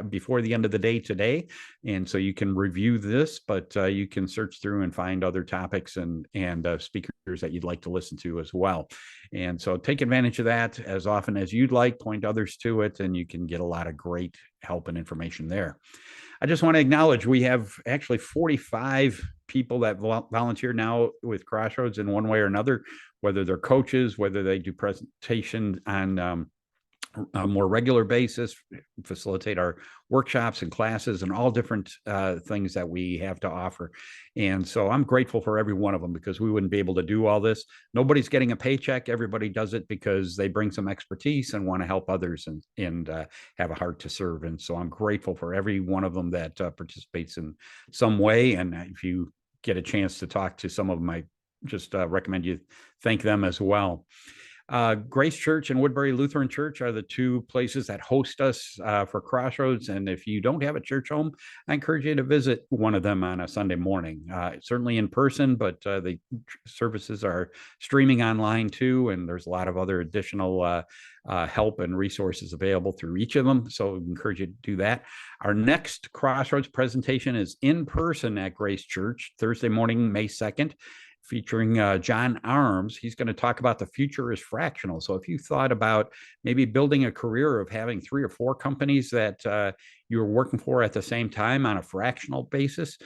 before the end of the day today. And so you can review this, but you can search through and find other topics and speakers that you'd like to listen to as well. And so take advantage of that as often as you'd like, point others to it, and you can get a lot of great help and information there. I just want to acknowledge we have actually 45 people that volunteer now with Crossroads in one way or another, whether they're coaches, whether they do presentation on a more regular basis, facilitate our workshops and classes and all different things that we have to offer. And so I'm grateful for every one of them, because we wouldn't be able to do all this. Nobody's getting a paycheck. Everybody does it because they bring some expertise and want to help others and have a heart to serve. And so I'm grateful for every one of them that participates in some way. And if you get a chance to talk to some of them, I just recommend you thank them as well. Grace Church and Woodbury Lutheran Church are the two places that host us for Crossroads. And if you don't have a church home, I encourage you to visit one of them on a Sunday morning, certainly in person, but the services are streaming online too. And there's a lot of other additional help and resources available through each of them. So I encourage you to do that. Our next Crossroads presentation is in person at Grace Church, Thursday morning, May 2nd. Featuring John Arms. He's going to talk about the future is fractional. So if you thought about maybe building a career of having 3 or 4 companies that you're working for at the same time on a fractional basis,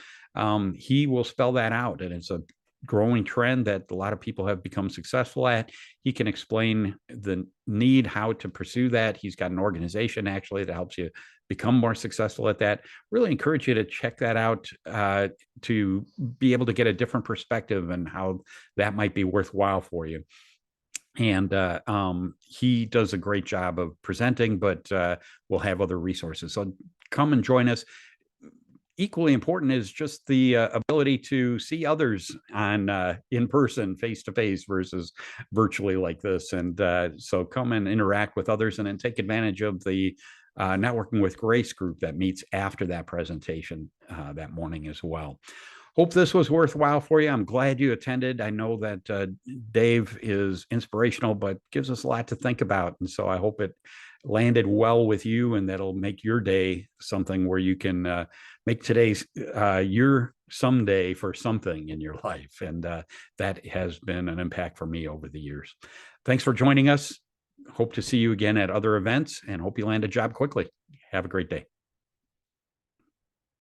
he will spell that out. And it's a growing trend that a lot of people have become successful at. He can explain the need, how to pursue that. He's got an organization actually that helps you become more successful at that. Really encourage you to check that out to be able to get a different perspective and how that might be worthwhile for you. And he does a great job of presenting, but we'll have other resources. So come and join us. Equally important is just the ability to see others on in person, face to face, versus virtually like this. And so come and interact with others, and then take advantage of the Networking with Grace group that meets after that presentation that morning as well. Hope this was worthwhile for you. I'm glad you attended. I know that Dave is inspirational, but gives us a lot to think about. And so I hope it landed well with you, and that'll make your day something where you can make today's your someday for something in your life. And that has been an impact for me over the years. Thanks for joining us. Hope to see you again at other events, and hope you land a job quickly. Have a great day.